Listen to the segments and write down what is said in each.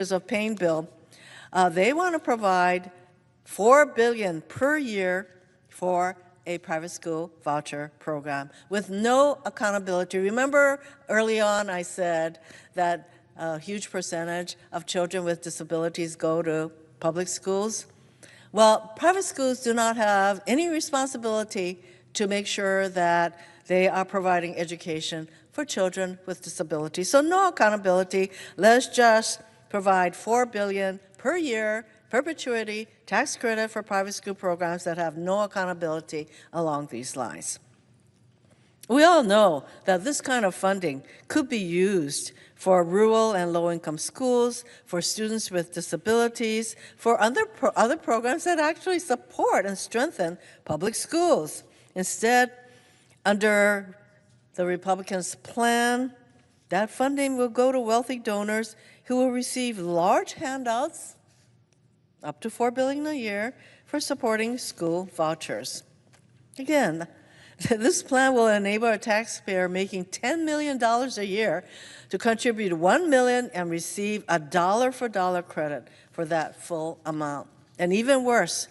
of paying bill, they want to provide $4 billion per year for a private school voucher program with no accountability. Remember early on I said that a huge percentage of children with disabilities go to public schools? Well, private schools do not have any responsibility to make sure that they are providing education for children with disabilities. So no accountability. Let's just provide $4 billion per year, perpetuity, tax credit for private school programs that have no accountability along these lines. We all know that this kind of funding could be used for rural and low-income schools, for students with disabilities, for other programs that actually support and strengthen public schools. Instead, under the Republicans' plan, that funding will go to wealthy donors who will receive large handouts, up to $4 billion a year, for supporting school vouchers. Again, this plan will enable a taxpayer making $10 million a year to contribute $1 million and receive a dollar-for-dollar credit for that full amount. And even worse,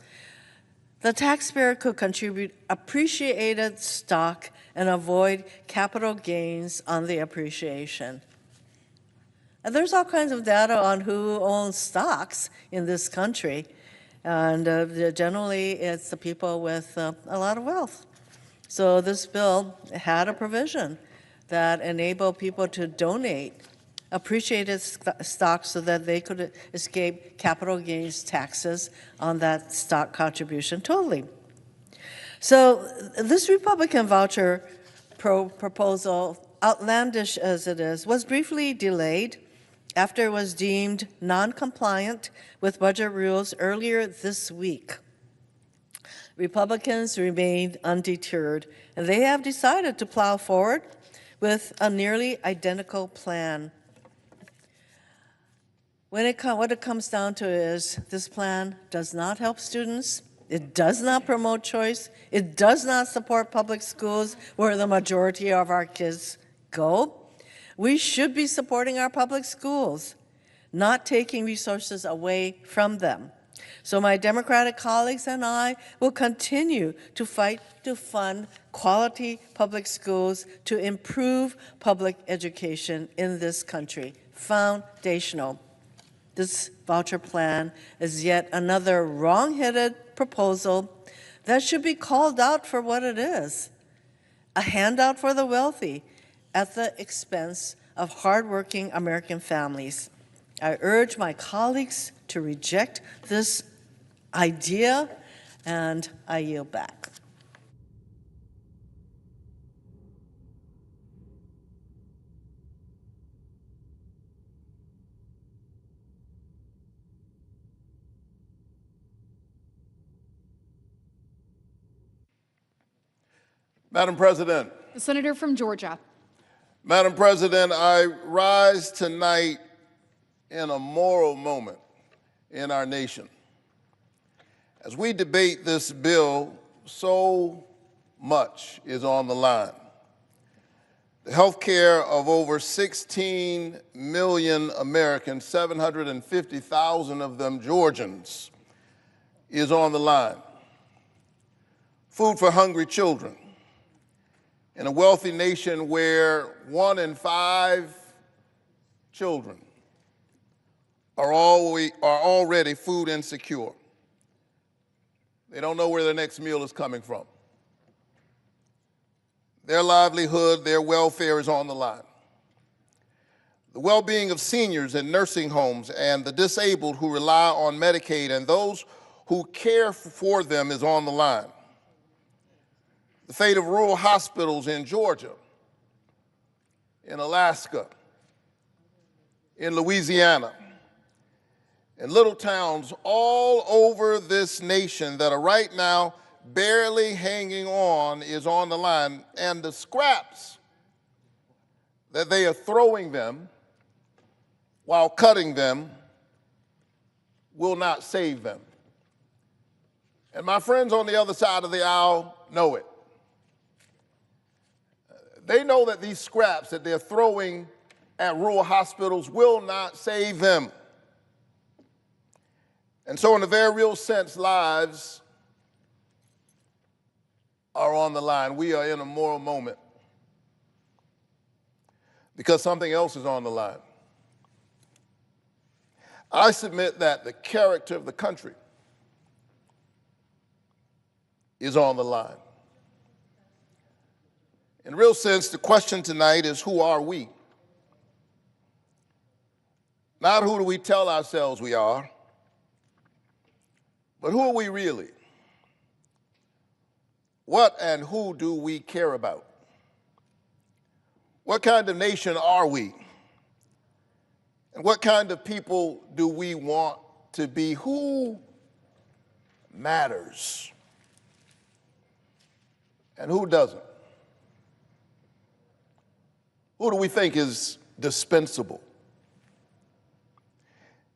the taxpayer could contribute appreciated stock and avoid capital gains on the appreciation. And there's all kinds of data on who owns stocks in this country, and generally it's the people with a lot of wealth. So this bill had a provision that enabled people to donate appreciated stock so that they could escape capital gains taxes on that stock contribution totally. So this Republican voucher proposal, outlandish as it is, was briefly delayed after it was deemed non-compliant with budget rules earlier this week. Republicans remained undeterred, and they have decided to plow forward with a nearly identical plan. What it comes down to is this plan does not help students. It does not promote choice. It does not support public schools where the majority of our kids go. We should be supporting our public schools, not taking resources away from them. So my Democratic colleagues and I will continue to fight to fund quality public schools to improve public education in this country. Foundational. This voucher plan is yet another wrong-headed proposal that should be called out for what it is, a handout for the wealthy at the expense of hardworking American families. I urge my colleagues to reject this idea, and I yield back. Madam President. The senator from Georgia. Madam President, I rise tonight in a moral moment in our nation. As we debate this bill, so much is on the line. The health care of over 16 million Americans, 750,000 of them Georgians, is on the line. Food for hungry children. In a wealthy nation where 1 in 5 children are already food insecure. They don't know where their next meal is coming from. Their livelihood, their welfare is on the line. The well-being of seniors in nursing homes and the disabled who rely on Medicaid and those who care for them is on the line. The fate of rural hospitals in Georgia, in Alaska, in Louisiana, in little towns all over this nation that are right now barely hanging on is on the line, and the scraps that they are throwing them while cutting them will not save them. And my friends on the other side of the aisle know it. They know that these scraps that they're throwing at rural hospitals will not save them. And so in a very real sense, lives are on the line. We are in a moral moment because something else is on the line. I submit that the character of the country is on the line. In a real sense, the question tonight is, who are we? Not who do we tell ourselves we are, but who are we really? What and who do we care about? What kind of nation are we? And what kind of people do we want to be? Who matters? And who doesn't? Who do we think is dispensable?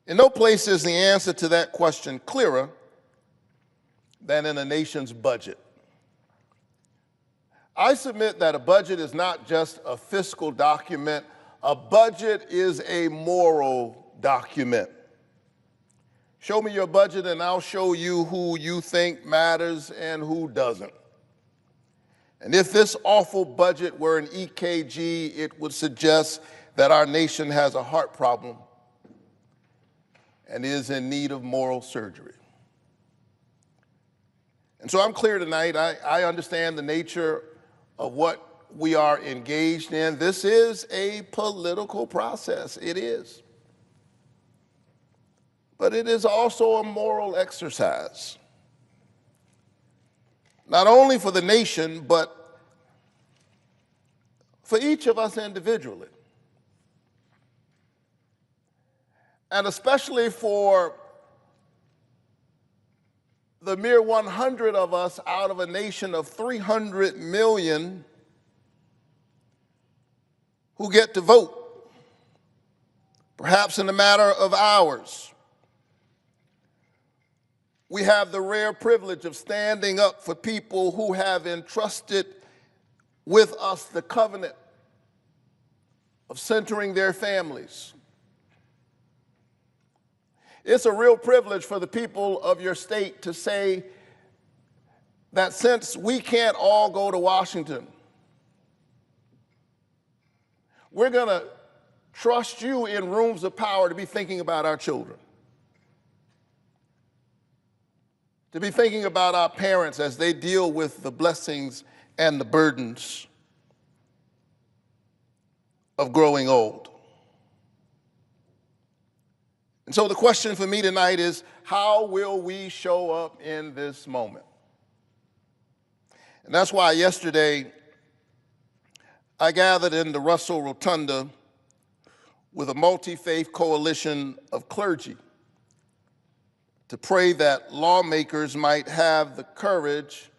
In no place is the answer to that question clearer than in a nation's budget. I submit that a budget is not just a fiscal document. A budget is a moral document. Show me your budget and I'll show you who you think matters and who doesn't. And if this awful budget were an EKG, it would suggest that our nation has a heart problem and is in need of moral surgery. And so I'm clear tonight. I understand the nature of what we are engaged in. This is a political process. It is. But it is also a moral exercise. Not only for the nation, but for each of us individually. And especially for the mere 100 of us out of a nation of 300 million who get to vote, perhaps in a matter of hours. We have the rare privilege of standing up for people who have entrusted with us the covenant of centering their families. It's a real privilege for the people of your state to say that since we can't all go to Washington, we're going to trust you in rooms of power to be thinking about our children, to be thinking about our parents as they deal with the blessings and the burdens of growing old. And so the question for me tonight is, how will we show up in this moment? And that's why yesterday I gathered in the Russell Rotunda with a multi-faith coalition of clergy to pray that lawmakers might have the courage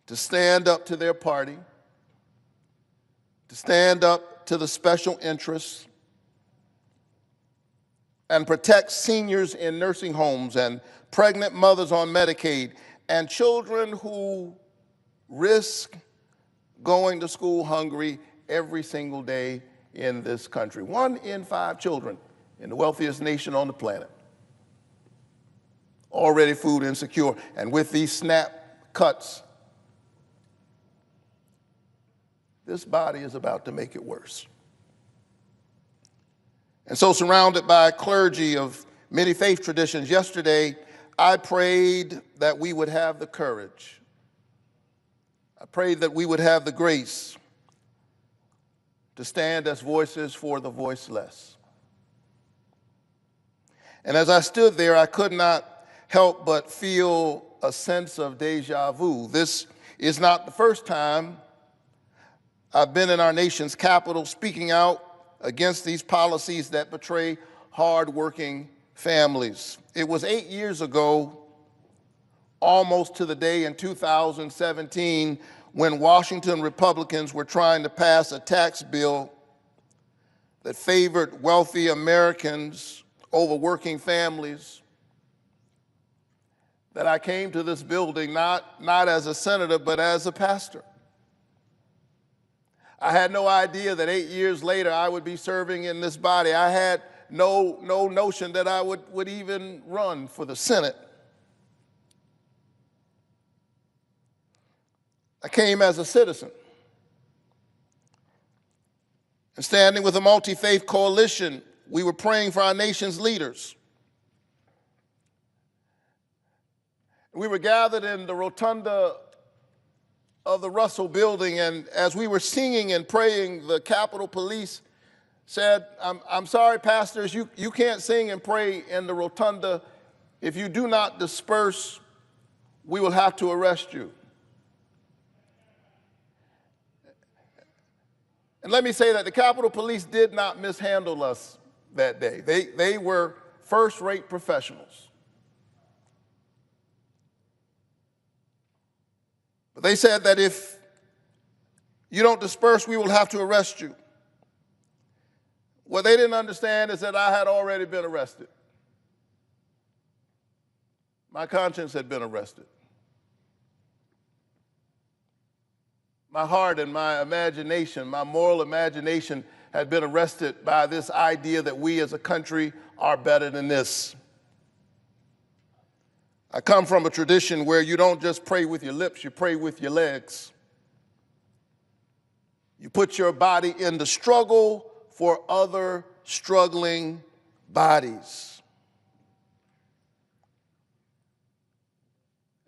to stand up to their party, to stand up to the special interests, and protect seniors in nursing homes and pregnant mothers on Medicaid and children who risk going to school hungry every single day in this country. 1 in 5 children in the wealthiest nation on the planet already food insecure. And with these SNAP cuts, this body is about to make it worse. And so, surrounded by a clergy of many faith traditions, yesterday I prayed that we would have the courage. I prayed that we would have the grace to stand as voices for the voiceless. And as I stood there, I could not help but feel a sense of deja vu. This is not the first time I've been in our nation's capital speaking out against these policies that betray hardworking families. It was 8 years ago, almost to the day in 2017, when Washington Republicans were trying to pass a tax bill that favored wealthy Americans over working families, that I came to this building not as a senator, but as a pastor. I had no idea that 8 years later I would be serving in this body. I had no notion that I would even run for the Senate. I came as a citizen. And standing with a multi-faith coalition, we were praying for our nation's leaders. We were gathered in the rotunda of the Russell Building, and as we were singing and praying, the Capitol Police said, I'm sorry, pastors, you can't sing and pray in the rotunda. If you do not disperse, we will have to arrest you. And let me say that the Capitol Police did not mishandle us that day. They were first-rate professionals. But they said that if you don't disperse, we will have to arrest you. What they didn't understand is that I had already been arrested. My conscience had been arrested. My heart and my imagination, my moral imagination, had been arrested by this idea that we as a country are better than this. I come from a tradition where you don't just pray with your lips, you pray with your legs. You put your body in the struggle for other struggling bodies.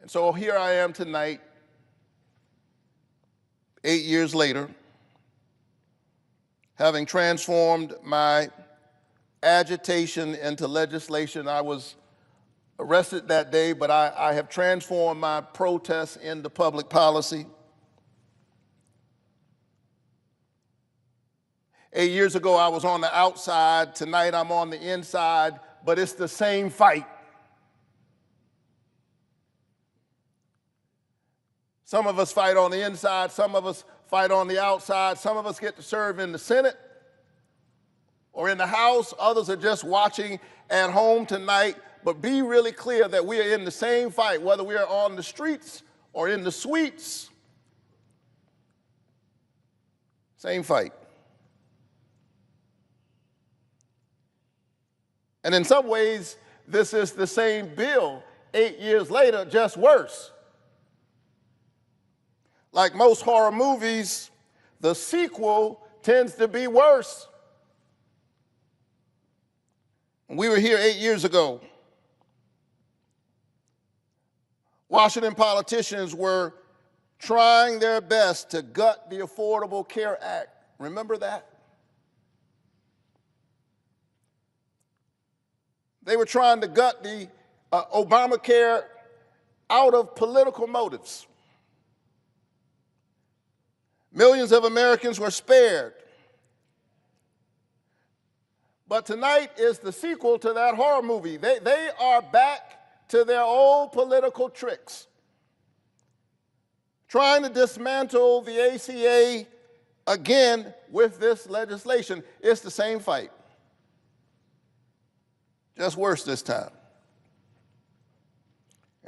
And so here I am tonight, 8 years later, having transformed my agitation into legislation. I was arrested that day, but I have transformed my protests into public policy. 8 years ago, I was on the outside. Tonight, I'm on the inside, but it's the same fight. Some of us fight on the inside, some of us fight on the outside, some of us get to serve in the Senate or in the House, others are just watching at home tonight. But be really clear that we are in the same fight, whether we are on the streets or in the suites. Same fight. And in some ways, this is the same bill 8 years later, just worse. Like most horror movies, the sequel tends to be worse. We were here 8 years ago. Washington politicians were trying their best to gut the Affordable Care Act. Remember that? They were trying to gut the Obamacare out of political motives. Millions of Americans were spared. But tonight is the sequel to that horror movie. They are back to their old political tricks, trying to dismantle the ACA again with this legislation. It's the same fight, just worse this time.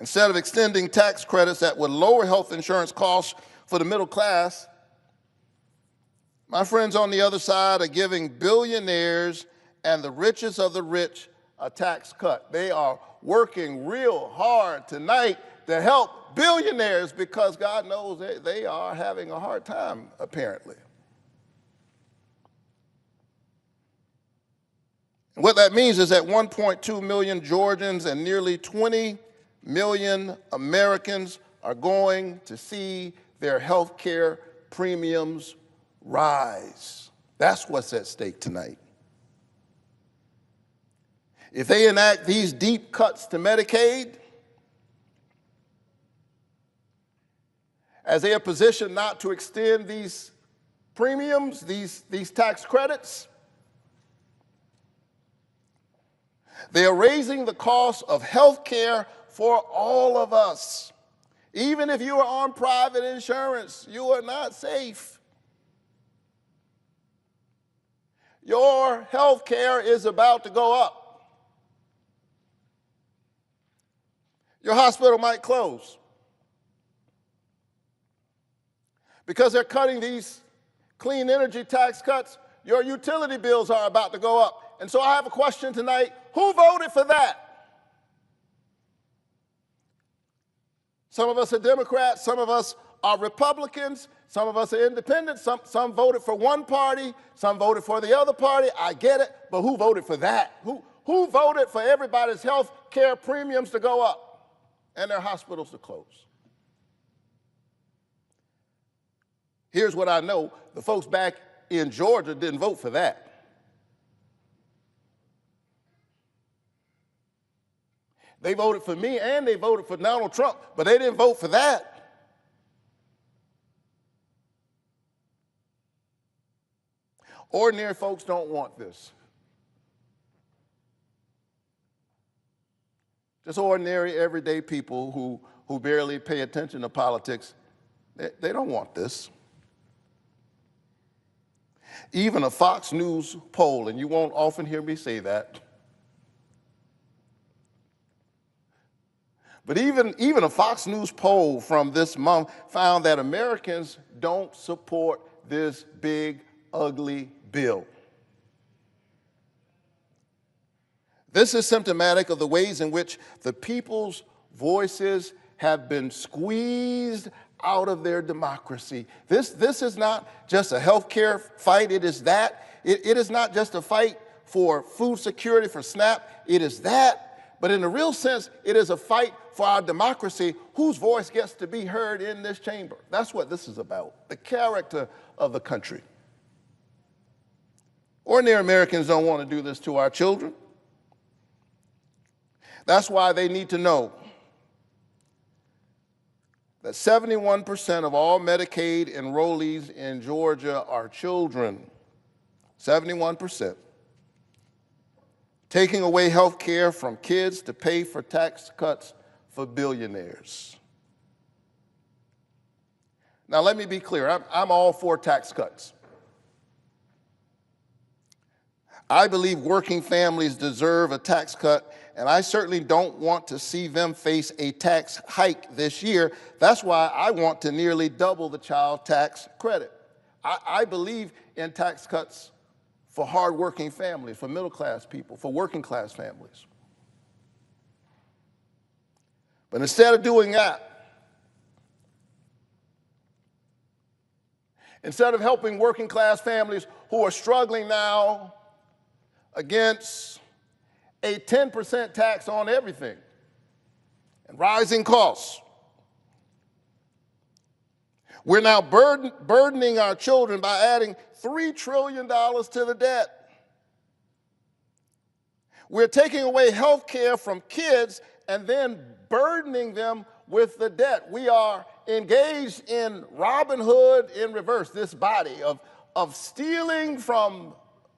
Instead of extending tax credits that would lower health insurance costs for the middle class, my friends on the other side are giving billionaires and the richest of the rich a tax cut. They are working real hard tonight to help billionaires because God knows they are having a hard time, apparently. And what that means is that 1.2 million Georgians and nearly 20 million Americans are going to see their health care premiums rise. That's what's at stake tonight. If they enact these deep cuts to Medicaid, as they are positioned not to extend these premiums, these tax credits, they are raising the cost of health care for all of us. Even if you are on private insurance, you are not safe. Your health care is about to go up. Your hospital might close because they're cutting these clean energy tax cuts. Your utility bills are about to go up. And so I have a question tonight. Who voted for that? Some of us are Democrats, some of us are Republicans, some of us are independents, some voted for one party, some voted for the other party. I get it, but who voted for that? Who voted for everybody's health care premiums to go up and their hospitals to close? Here's what I know. The folks back in Georgia didn't vote for that. They voted for me and they voted for Donald Trump, but they didn't vote for that. Ordinary folks don't want this. Just ordinary, everyday people who barely pay attention to politics, they don't want this. Even a Fox News poll, and you won't often hear me say that, but even a Fox News poll from this month found that Americans don't support this big, ugly bill. This is symptomatic of the ways in which the people's voices have been squeezed out of their democracy. This is not just a healthcare fight, it is that. It is not just a fight for food security, for SNAP, it is that. But in a real sense, it is a fight for our democracy, whose voice gets to be heard in this chamber. That's what this is about, the character of the country. Ordinary Americans don't want to do this to our children. That's why they need to know that 71% of all Medicaid enrollees in Georgia are children. 71%. Taking away health care from kids to pay for tax cuts for billionaires. Now, let me be clear. I'm all for tax cuts. I believe working families deserve a tax cut, and I certainly don't want to see them face a tax hike this year. That's why I want to nearly double the child tax credit. I believe in tax cuts for hardworking families, for middle-class people, for working-class families. But instead of doing that, instead of helping working-class families who are struggling now against a 10% tax on everything and rising costs, we're now burdening our children by adding $3 trillion to the debt. We're taking away health care from kids and then burdening them with the debt. We are engaged in Robin Hood in reverse, this body of stealing from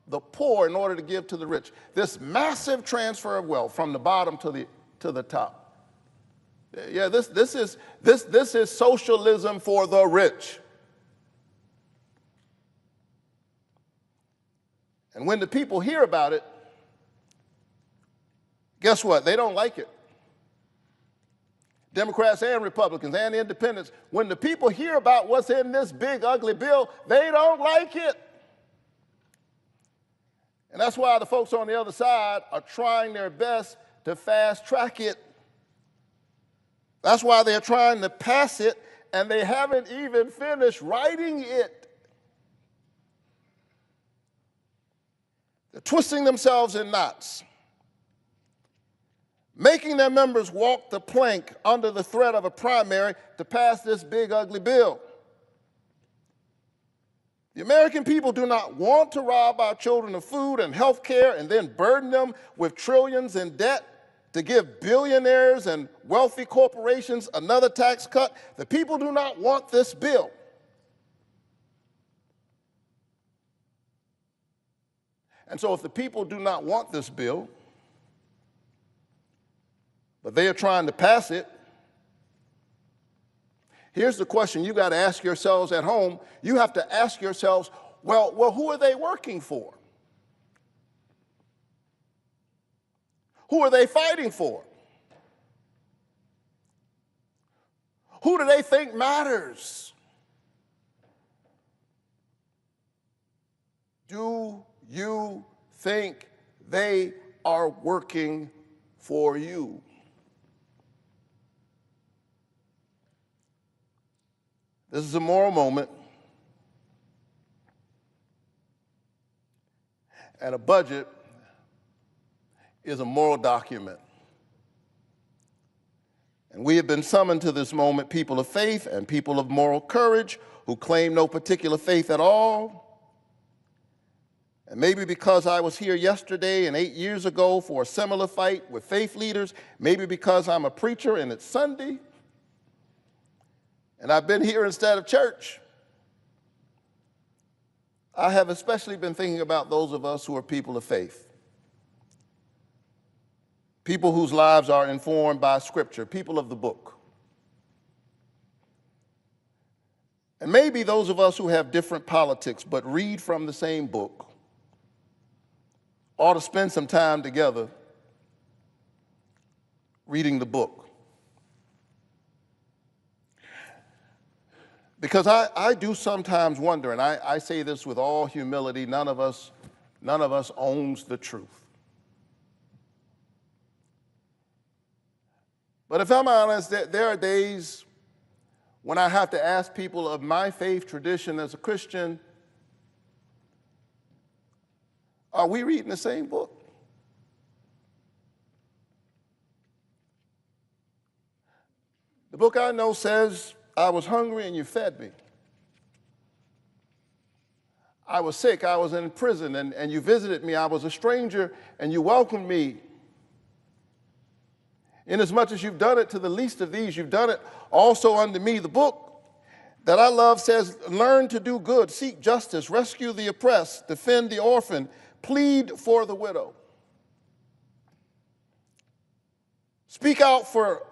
the poor in order to give to the rich. This massive transfer of wealth from the bottom to the top. Yeah, this is socialism for the rich. And when the people hear about it, guess what? They don't like it. Democrats and Republicans and independents, when the people hear about what's in this big, ugly bill, they don't like it. And that's why the folks on the other side are trying their best to fast track it. That's why they're trying to pass it, and they haven't even finished writing it. They're twisting themselves in knots, making their members walk the plank under the threat of a primary to pass this big, ugly bill. The American people do not want to rob our children of food and health care and then burden them with trillions in debt to give billionaires and wealthy corporations another tax cut. The people do not want this bill. And so if the people do not want this bill, but they are trying to pass it, here's the question you got to ask yourselves at home. You have to ask yourselves, well, who are they working for? Who are they fighting for? Who do they think matters? Do you think They are working for you. This is a moral moment, and a budget is a moral document. And we have been summoned to this moment, people of faith and people of moral courage who claim no particular faith at all. And maybe because I was here yesterday and 8 years ago for a similar fight with faith leaders, maybe because I'm a preacher and it's Sunday, and I've been here instead of church, I have especially been thinking about those of us who are people of faith. People whose lives are informed by Scripture, people of the book. And maybe those of us who have different politics but read from the same book ought to spend some time together reading the book. Because I do sometimes wonder, and I say this with all humility, none of us owns the truth. But if I'm honest, there are days when I have to ask people of my faith tradition as a Christian, are we reading the same book? The book I know says, I was hungry and you fed me. I was sick, I was in prison and you visited me. I was a stranger and you welcomed me. Inasmuch as you've done it to the least of these, you've done it also unto me. The book that I love says, learn to do good, seek justice, rescue the oppressed, defend the orphan, plead for the widow. Speak out for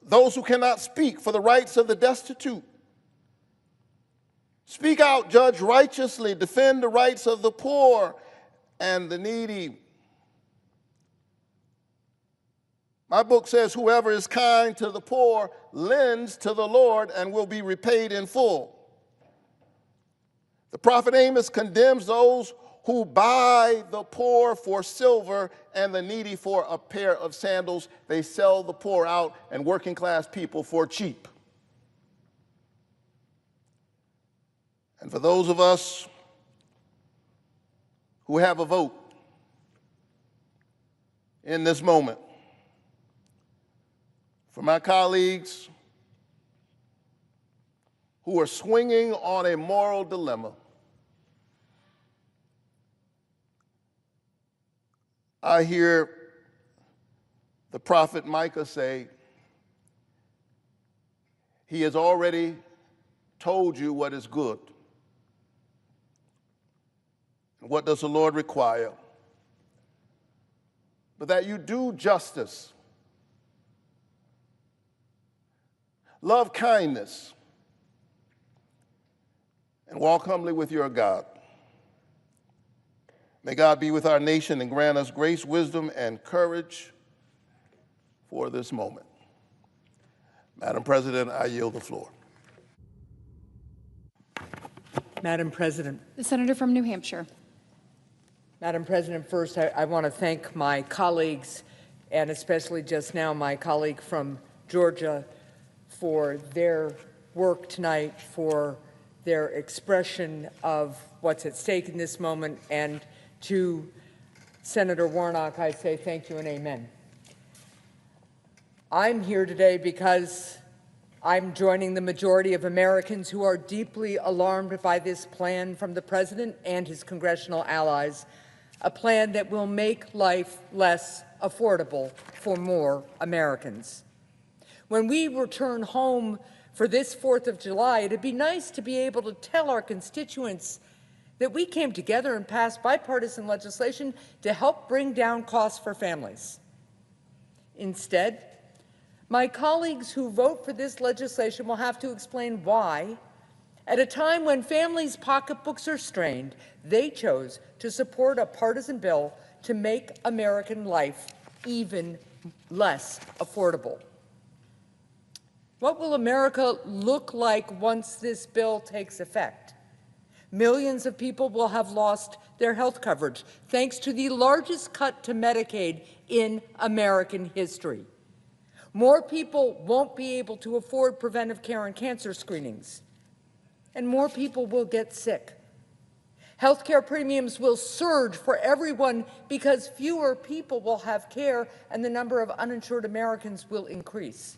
those who cannot speak, for the rights of the destitute. Speak out, judge righteously, defend the rights of the poor and the needy. My book says, whoever is kind to the poor lends to the Lord and will be repaid in full. The prophet Amos condemns those who buy the poor for silver and the needy for a pair of sandals. They sell the poor out and working class people for cheap. And for those of us who have a vote in this moment, for my colleagues who are swinging on a moral dilemma, I hear the prophet Micah say, he has already told you what is good. And what does the Lord require? But that you do justice, love kindness, and walk humbly with your God. May God be with our nation and grant us grace, wisdom, and courage for this moment. Madam President, I yield the floor. Madam President. The senator from New Hampshire. Madam President, first I want to thank my colleagues, and especially just now my colleague from Georgia, for their work tonight, for their expression of what's at stake in this moment, and to Senator Warnock, I say thank you and amen. I'm here today because I'm joining the majority of Americans who are deeply alarmed by this plan from the President and his congressional allies, a plan that will make life less affordable for more Americans. When we return home for this 4th of July, it'd be nice to be able to tell our constituents that we came together and passed bipartisan legislation to help bring down costs for families. Instead, my colleagues who vote for this legislation will have to explain why, at a time when families' pocketbooks are strained, they chose to support a partisan bill to make American life even less affordable. What will America look like once this bill takes effect? Millions of people will have lost their health coverage, thanks to the largest cut to Medicaid in American history. More people won't be able to afford preventive care and cancer screenings, and more people will get sick. Healthcare premiums will surge for everyone because fewer people will have care and the number of uninsured Americans will increase.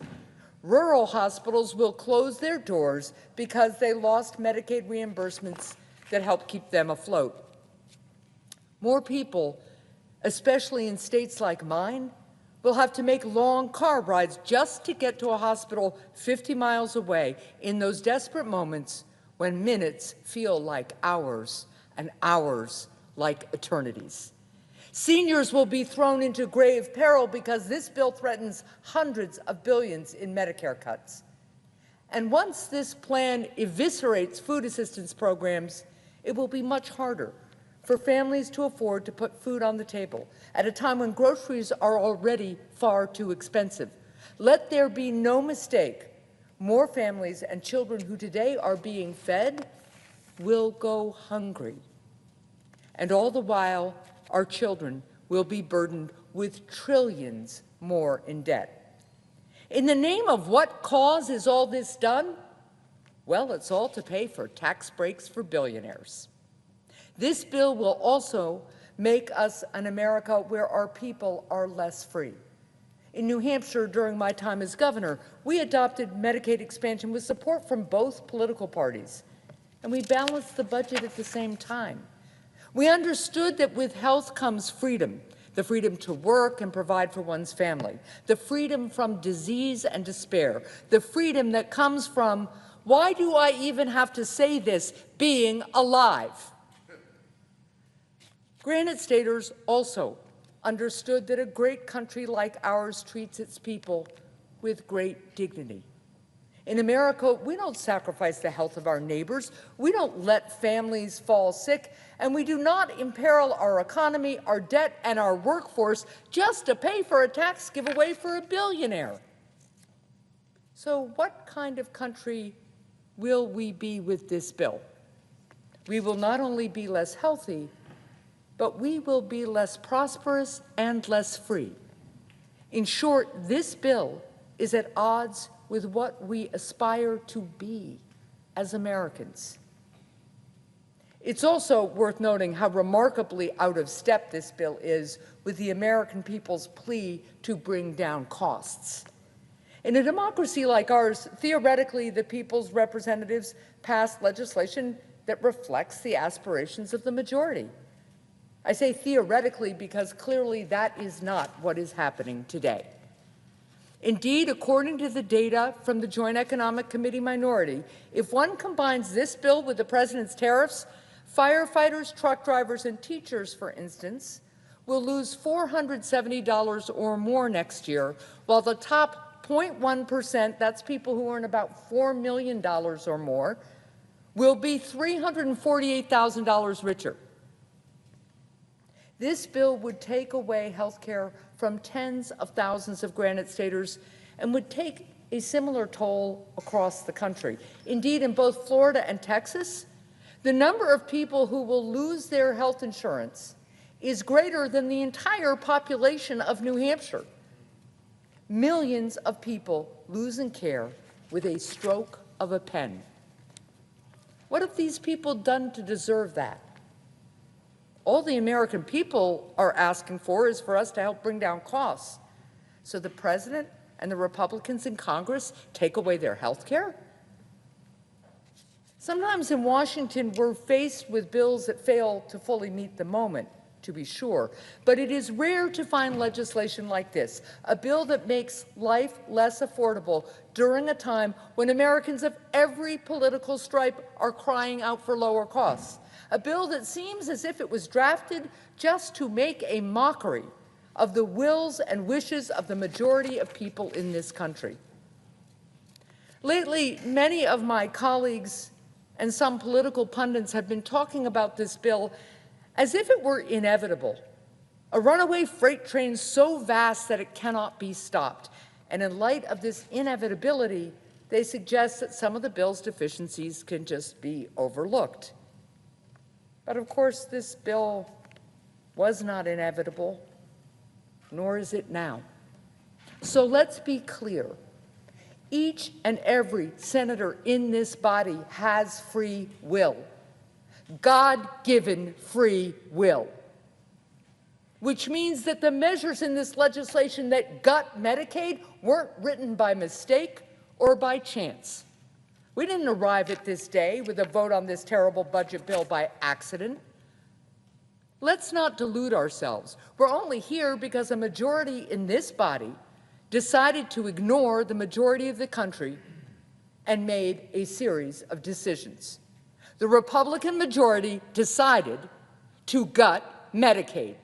Rural hospitals will close their doors because they lost Medicaid reimbursements that help keep them afloat. More people, especially in states like mine, will have to make long car rides just to get to a hospital 50 miles away in those desperate moments when minutes feel like hours and hours like eternities. Seniors will be thrown into grave peril because this bill threatens hundreds of billions in Medicare cuts. And once this plan eviscerates food assistance programs, it will be much harder for families to afford to put food on the table at a time when groceries are already far too expensive. Let there be no mistake. More families and children who today are being fed will go hungry. And all the while, our children will be burdened with trillions more in debt. In the name of what cause is all this done? Well, it's all to pay for tax breaks for billionaires. This bill will also make us an America where our people are less free. In New Hampshire, during my time as governor, we adopted Medicaid expansion with support from both political parties, and we balanced the budget at the same time. We understood that with health comes freedom, the freedom to work and provide for one's family, the freedom from disease and despair, the freedom that comes from, why do I even have to say this, being alive. Granite Staters also understood that a great country like ours treats its people with great dignity. In America, we don't sacrifice the health of our neighbors, we don't let families fall sick, and we do not imperil our economy, our debt, and our workforce just to pay for a tax giveaway for a billionaire. So what kind of country will we be with this bill? We will not only be less healthy, but we will be less prosperous and less free. In short, this bill is at odds with what we aspire to be as Americans. It's also worth noting how remarkably out of step this bill is with the American people's plea to bring down costs. In a democracy like ours, theoretically, the people's representatives pass legislation that reflects the aspirations of the majority. I say theoretically because clearly that is not what is happening today. Indeed, according to the data from the Joint Economic Committee minority, if one combines this bill with the president's tariffs, firefighters, truck drivers, and teachers, for instance, will lose $470 or more next year, while the top 0.1%, that's people who earn about $4 million or more, will be $348,000 richer. This bill would take away health care from tens of thousands of Granite Staters and would take a similar toll across the country. Indeed, in both Florida and Texas, the number of people who will lose their health insurance is greater than the entire population of New Hampshire. Millions of people losing care with a stroke of a pen. What have these people done to deserve that? All the American people are asking for is for us to help bring down costs. So the president and the Republicans in Congress take away their health care? Sometimes in Washington, we're faced with bills that fail to fully meet the moment, to be sure. But it is rare to find legislation like this, a bill that makes life less affordable during a time when Americans of every political stripe are crying out for lower costs. A bill that seems as if it was drafted just to make a mockery of the wills and wishes of the majority of people in this country. Lately, many of my colleagues and some political pundits have been talking about this bill as if it were inevitable, a runaway freight train so vast that it cannot be stopped. And in light of this inevitability, they suggest that some of the bill's deficiencies can just be overlooked. But of course, this bill was not inevitable, nor is it now. So let's be clear. Each and every senator in this body has free will, God-given free will, which means that the measures in this legislation that gut Medicaid weren't written by mistake or by chance. We didn't arrive at this day with a vote on this terrible budget bill by accident. Let's not delude ourselves. We're only here because a majority in this body decided to ignore the majority of the country and made a series of decisions. The Republican majority decided to gut Medicaid.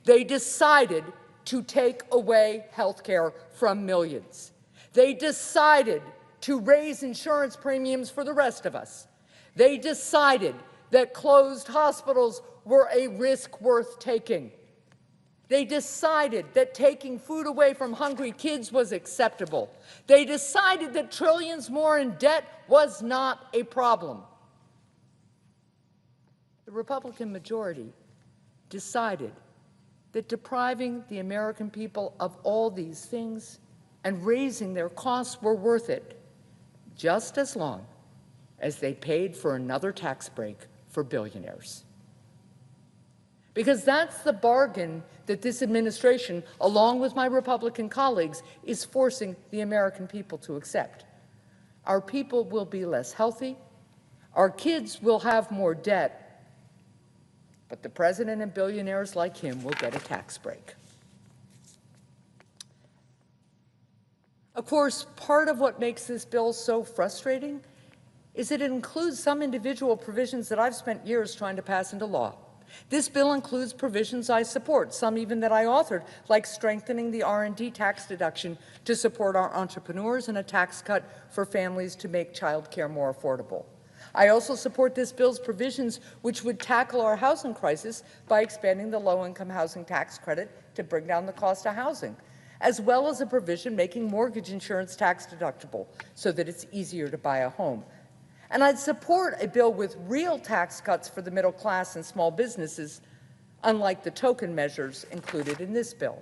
They decided to take away health care from millions. They decided to raise insurance premiums for the rest of us. They decided that closed hospitals were a risk worth taking. They decided that taking food away from hungry kids was acceptable. They decided that trillions more in debt was not a problem. The Republican majority decided that depriving the American people of all these things and raising their costs were worth it, just as long as they paid for another tax break for billionaires. Because that's the bargain that this administration, along with my Republican colleagues, is forcing the American people to accept. Our people will be less healthy, our kids will have more debt, but the president and billionaires like him will get a tax break. Of course, part of what makes this bill so frustrating is that it includes some individual provisions that I've spent years trying to pass into law. This bill includes provisions I support, some even that I authored, like strengthening the R&D tax deduction to support our entrepreneurs and a tax cut for families to make child care more affordable. I also support this bill's provisions which would tackle our housing crisis by expanding the low-income housing tax credit to bring down the cost of housing, as well as a provision making mortgage insurance tax deductible so that it's easier to buy a home. And I'd support a bill with real tax cuts for the middle class and small businesses, unlike the token measures included in this bill.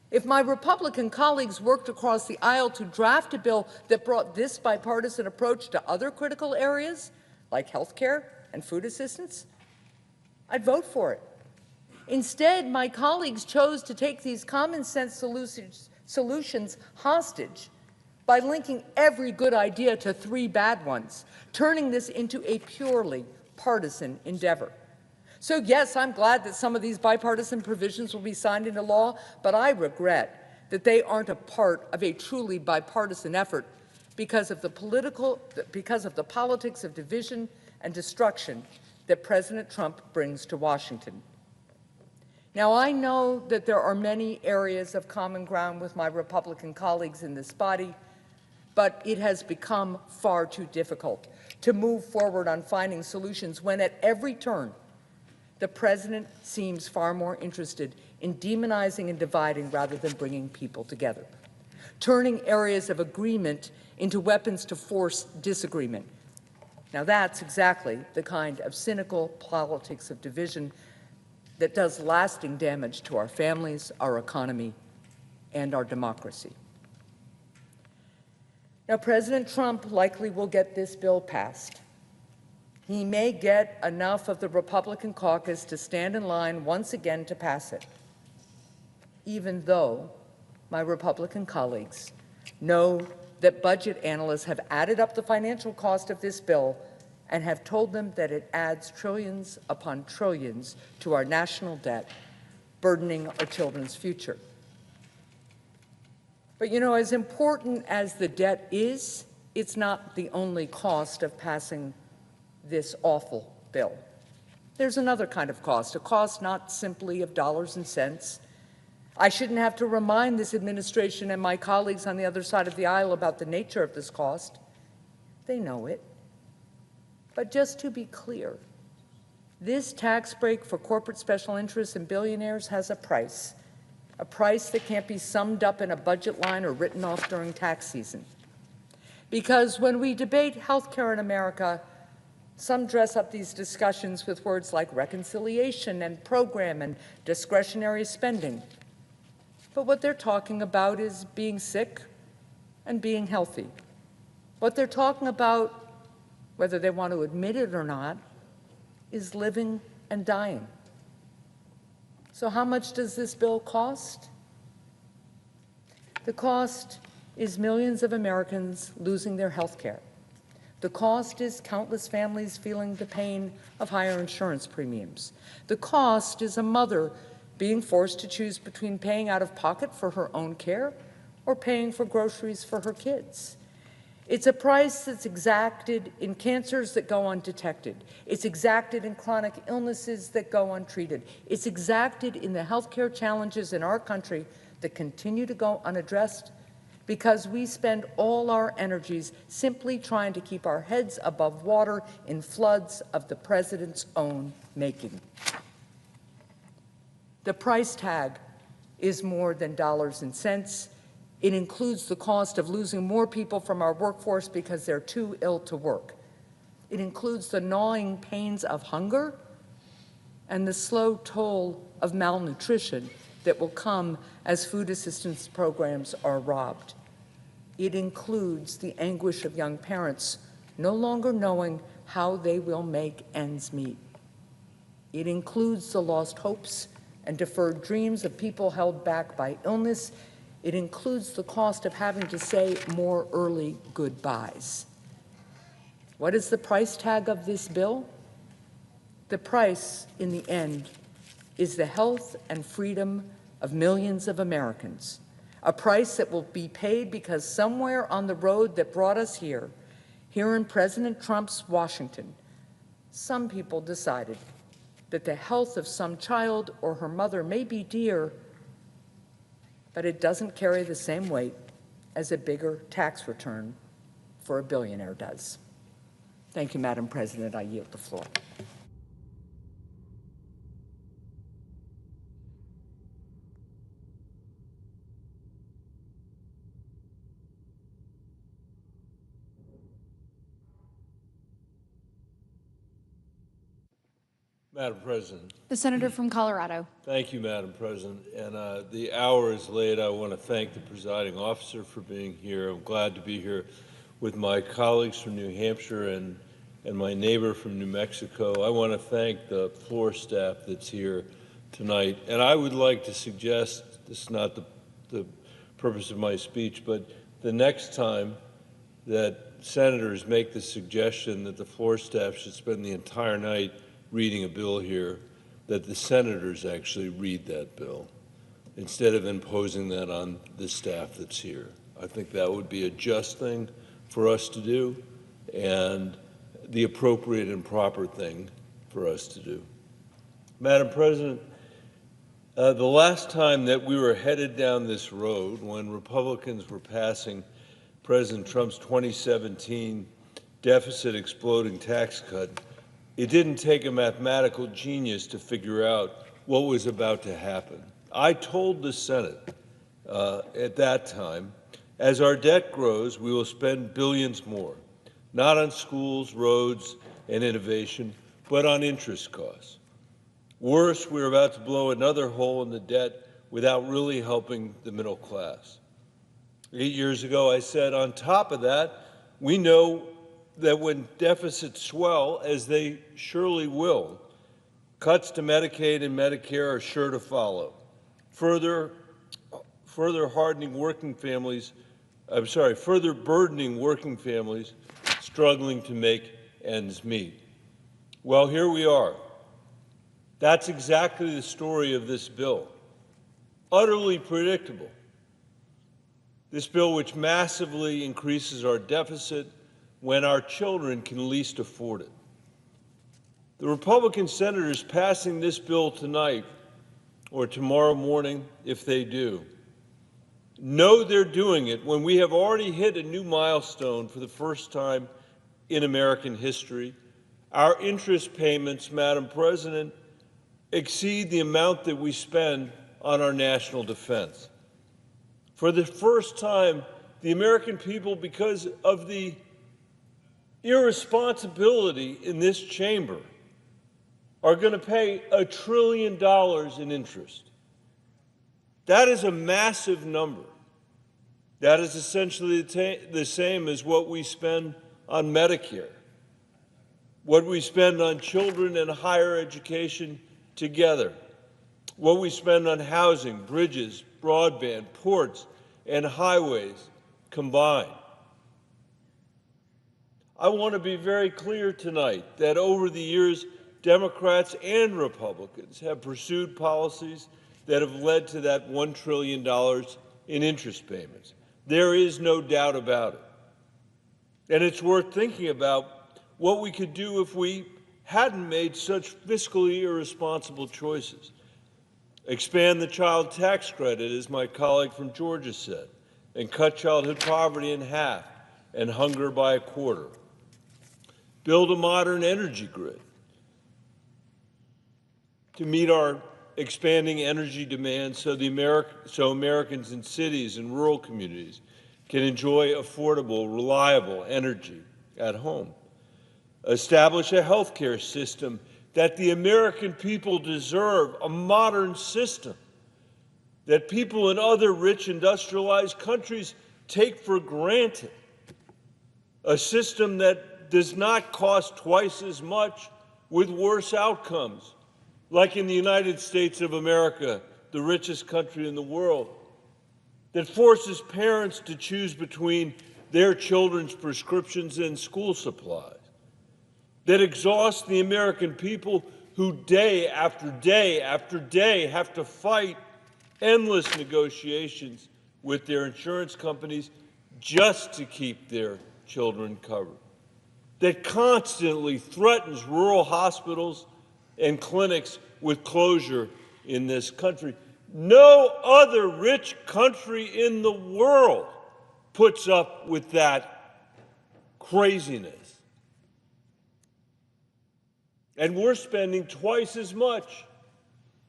If my Republican colleagues worked across the aisle to draft a bill that brought this bipartisan approach to other critical areas, like health care and food assistance, I'd vote for it. Instead, my colleagues chose to take these common sense solutions hostage by linking every good idea to 3 bad ones, turning this into a purely partisan endeavor. So yes, I'm glad that some of these bipartisan provisions will be signed into law, but I regret that they aren't a part of a truly bipartisan effort because of the politics of division and destruction that President Trump brings to Washington. Now, I know that there are many areas of common ground with my Republican colleagues in this body, but it has become far too difficult to move forward on finding solutions when at every turn the president seems far more interested in demonizing and dividing rather than bringing people together, turning areas of agreement into weapons to force disagreement. Now that's exactly the kind of cynical politics of division that does lasting damage to our families, our economy, and our democracy. Now, President Trump likely will get this bill passed. He may get enough of the Republican caucus to stand in line once again to pass it, even though my Republican colleagues know that budget analysts have added up the financial cost of this bill and have told them that it adds trillions upon trillions to our national debt, burdening our children's future. But you know, as important as the debt is, it's not the only cost of passing this awful bill. There's another kind of cost, a cost not simply of dollars and cents. I shouldn't have to remind this administration and my colleagues on the other side of the aisle about the nature of this cost. They know it. But just to be clear, this tax break for corporate special interests and billionaires has a price that can't be summed up in a budget line or written off during tax season. Because when we debate health care in America, Some dress up these discussions with words like reconciliation and program and discretionary spending. But what they're talking about is being sick and being healthy. What they're talking about, whether they want to admit it or not, is living and dying. So how much does this bill cost? The cost is millions of Americans losing their health care. The cost is countless families feeling the pain of higher insurance premiums. The cost is a mother being forced to choose between paying out of pocket for her own care or paying for groceries for her kids. It's a price that's exacted in cancers that go undetected. It's exacted in chronic illnesses that go untreated. It's exacted in the healthcare challenges in our country that continue to go unaddressed because we spend all our energies simply trying to keep our heads above water in floods of the president's own making. The price tag is more than dollars and cents. It includes the cost of losing more people from our workforce because they're too ill to work. It includes the gnawing pains of hunger and the slow toll of malnutrition that will come as food assistance programs are robbed. It includes the anguish of young parents no longer knowing how they will make ends meet. It includes the lost hopes and deferred dreams of people held back by illness. It includes the cost of having to say more early goodbyes. What is the price tag of this bill? The price, in the end, is the health and freedom of millions of Americans, a price that will be paid because somewhere on the road that brought us here in President Trump's Washington, some people decided that the health of some child or her mother may be dear, but it doesn't carry the same weight as a bigger tax return for a billionaire does. Thank you, Madam President. I yield the floor. Madam President. The senator from Colorado. Thank you, Madam President. And the hour is late. I want to thank the presiding officer for being here. I'm glad to be here with my colleagues from New Hampshire and my neighbor from New Mexico. I want to thank the floor staff that's here tonight. And I would like to suggest, this is not the purpose of my speech, but the next time that senators make the suggestion that the floor staff should spend the entire night reading a bill here, that the senators actually read that bill instead of imposing that on the staff that's here. I think that would be a just thing for us to do and the appropriate and proper thing for us to do. Madam President, the last time that we were headed down this road, when Republicans were passing President Trump's 2017 deficit exploding tax cut, it didn't take a mathematical genius to figure out what was about to happen. I told the Senate at that time, as our debt grows, we will spend billions more, not on schools, roads, and innovation, but on interest costs. Worse, we're about to blow another hole in the debt without really helping the middle class. 8 years ago, I said, on top of that, we know that when deficits swell, as they surely will, cuts to Medicaid and Medicare are sure to follow, further burdening working families struggling to make ends meet. Well, here we are. That's exactly the story of this bill. Utterly predictable. This bill, which massively increases our deficit when our children can least afford it. The Republican senators passing this bill tonight or tomorrow morning, if they do, know they're doing it when we have already hit a new milestone for the first time in American history. Our interest payments, Madam President, exceed the amount that we spend on our national defense. For the first time, the American people, because of the irresponsibility in this chamber are going to pay $1 trillion in interest. That is a massive number. That is essentially the same as what we spend on Medicare, what we spend on children and higher education together, what we spend on housing, bridges, broadband, ports, and highways combined. I want to be very clear tonight that over the years, Democrats and Republicans have pursued policies that have led to that $1 trillion in interest payments. There is no doubt about it. And it's worth thinking about what we could do if we hadn't made such fiscally irresponsible choices. Expand the child tax credit, as my colleague from Georgia said, and cut childhood poverty in half and hunger by a quarter. Build a modern energy grid to meet our expanding energy demands so Americans in cities and rural communities can enjoy affordable, reliable energy at home. Establish a healthcare system that the American people deserve, a modern system that people in other rich industrialized countries take for granted, a system that does not cost twice as much with worse outcomes, like in the United States of America, the richest country in the world, that forces parents to choose between their children's prescriptions and school supplies, that exhausts the American people who day after day after day have to fight endless negotiations with their insurance companies just to keep their children covered, that constantly threatens rural hospitals and clinics with closure in this country. No other rich country in the world puts up with that craziness. And we're spending twice as much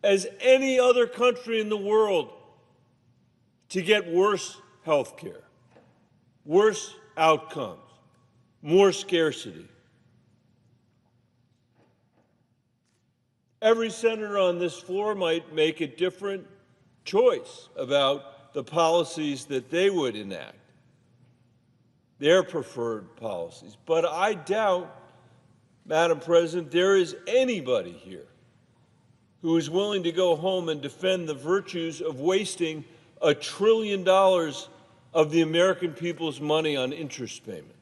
as any other country in the world to get worse health care, worse outcomes, more scarcity. Every senator on this floor might make a different choice about the policies that they would enact, their preferred policies. But I doubt, Madam President, there is anybody here who is willing to go home and defend the virtues of wasting $1 trillion of the American people's money on interest payments.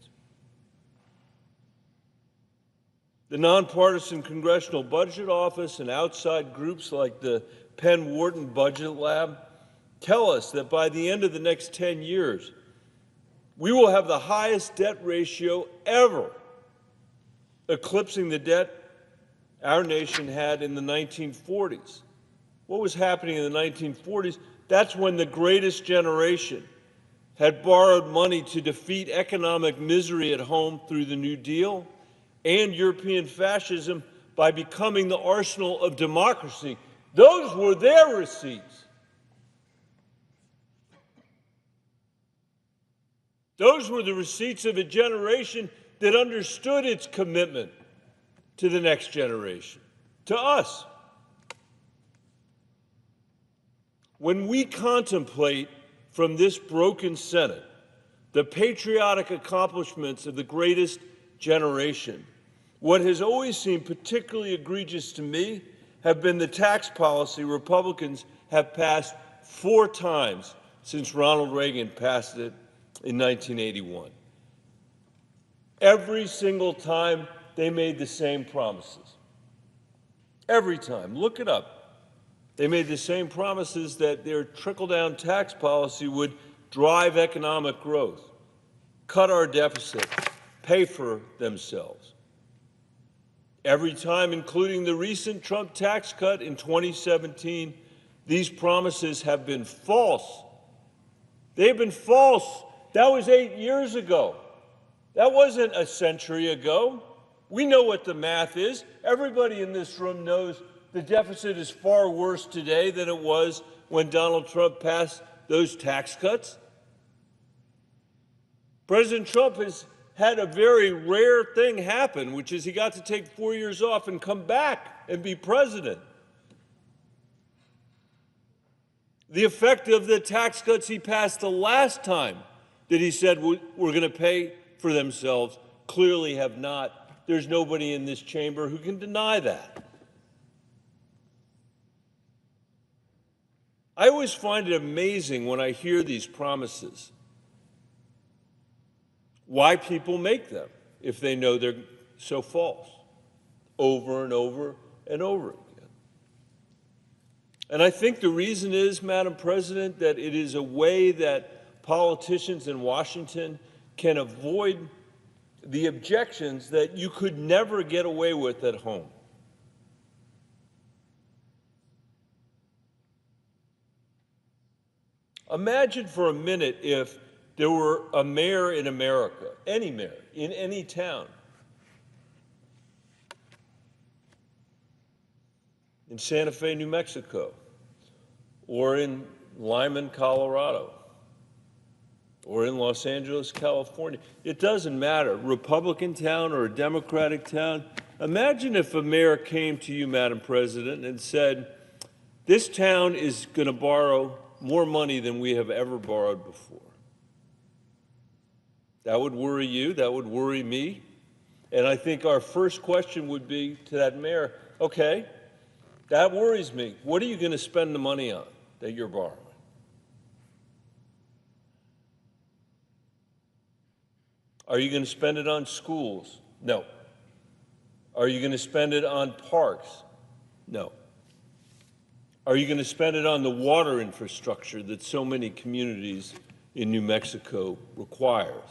The Nonpartisan Congressional Budget Office and outside groups like the Penn Wharton Budget Lab tell us that by the end of the next 10 years, we will have the highest debt ratio ever, eclipsing the debt our nation had in the 1940s. What was happening in the 1940s? That's when the greatest generation had borrowed money to defeat economic misery at home through the New Deal and European fascism by becoming the arsenal of democracy. Those were their receipts. Those were the receipts of a generation that understood its commitment to the next generation, to us. When we contemplate from this broken Senate the patriotic accomplishments of the greatest generation, what has always seemed particularly egregious to me have been the tax policy Republicans have passed 4 times since Ronald Reagan passed it in 1981. Every single time they made the same promises. Every time. Look it up. They made the same promises that their trickle-down tax policy would drive economic growth, cut our deficit, pay for themselves. Every time, including the recent Trump tax cut in 2017, these promises have been false. They've been false. That was 8 years ago. That wasn't a century ago. We know what the math is. Everybody in this room knows the deficit is far worse today than it was when Donald Trump passed those tax cuts. President Trump had a very rare thing happen, which is he got to take 4 years off and come back and be president. The effect of the tax cuts he passed the last time that he said we're going to pay for themselves clearly have not. There's nobody in this chamber who can deny that. I always find it amazing when I hear these promises, why people make them if they know they're so false, over and over and over again. And I think the reason is, Madam President, that it is a way that politicians in Washington can avoid the objections that you could never get away with at home. Imagine for a minute if there were a mayor in America, any mayor, in any town, in Santa Fe, New Mexico, or in Lyman, Colorado, or in Los Angeles, California. It doesn't matter, Republican town or a Democratic town. Imagine if a mayor came to you, Madam President, and said, this town is going to borrow more money than we have ever borrowed before. That would worry you, that would worry me. And I think our first question would be to that mayor, okay, that worries me. What are you going to spend the money on that you're borrowing? Are you going to spend it on schools? No. Are you going to spend it on parks? No. Are you going to spend it on the water infrastructure that so many communities in New Mexico requires?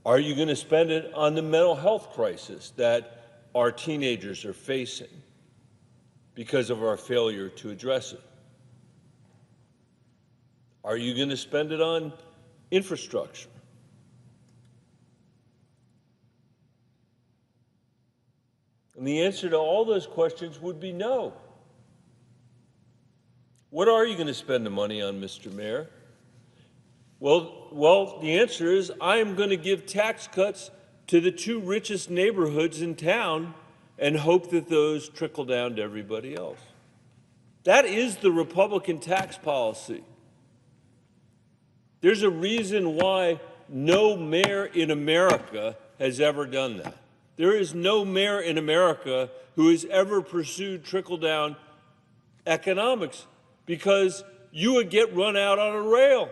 Are you going to spend it on the mental health crisis that our teenagers are facing because of our failure to address it? Are you going to spend it on infrastructure? And the answer to all those questions would be no. What are you going to spend the money on, Mr. Mayor? Well, the answer is I am going to give tax cuts to the 2 richest neighborhoods in town and hope that those trickle down to everybody else. That is the Republican tax policy. There's a reason why no mayor in America has ever done that. There is no mayor in America who has ever pursued trickle-down economics, because you would get run out on a rail.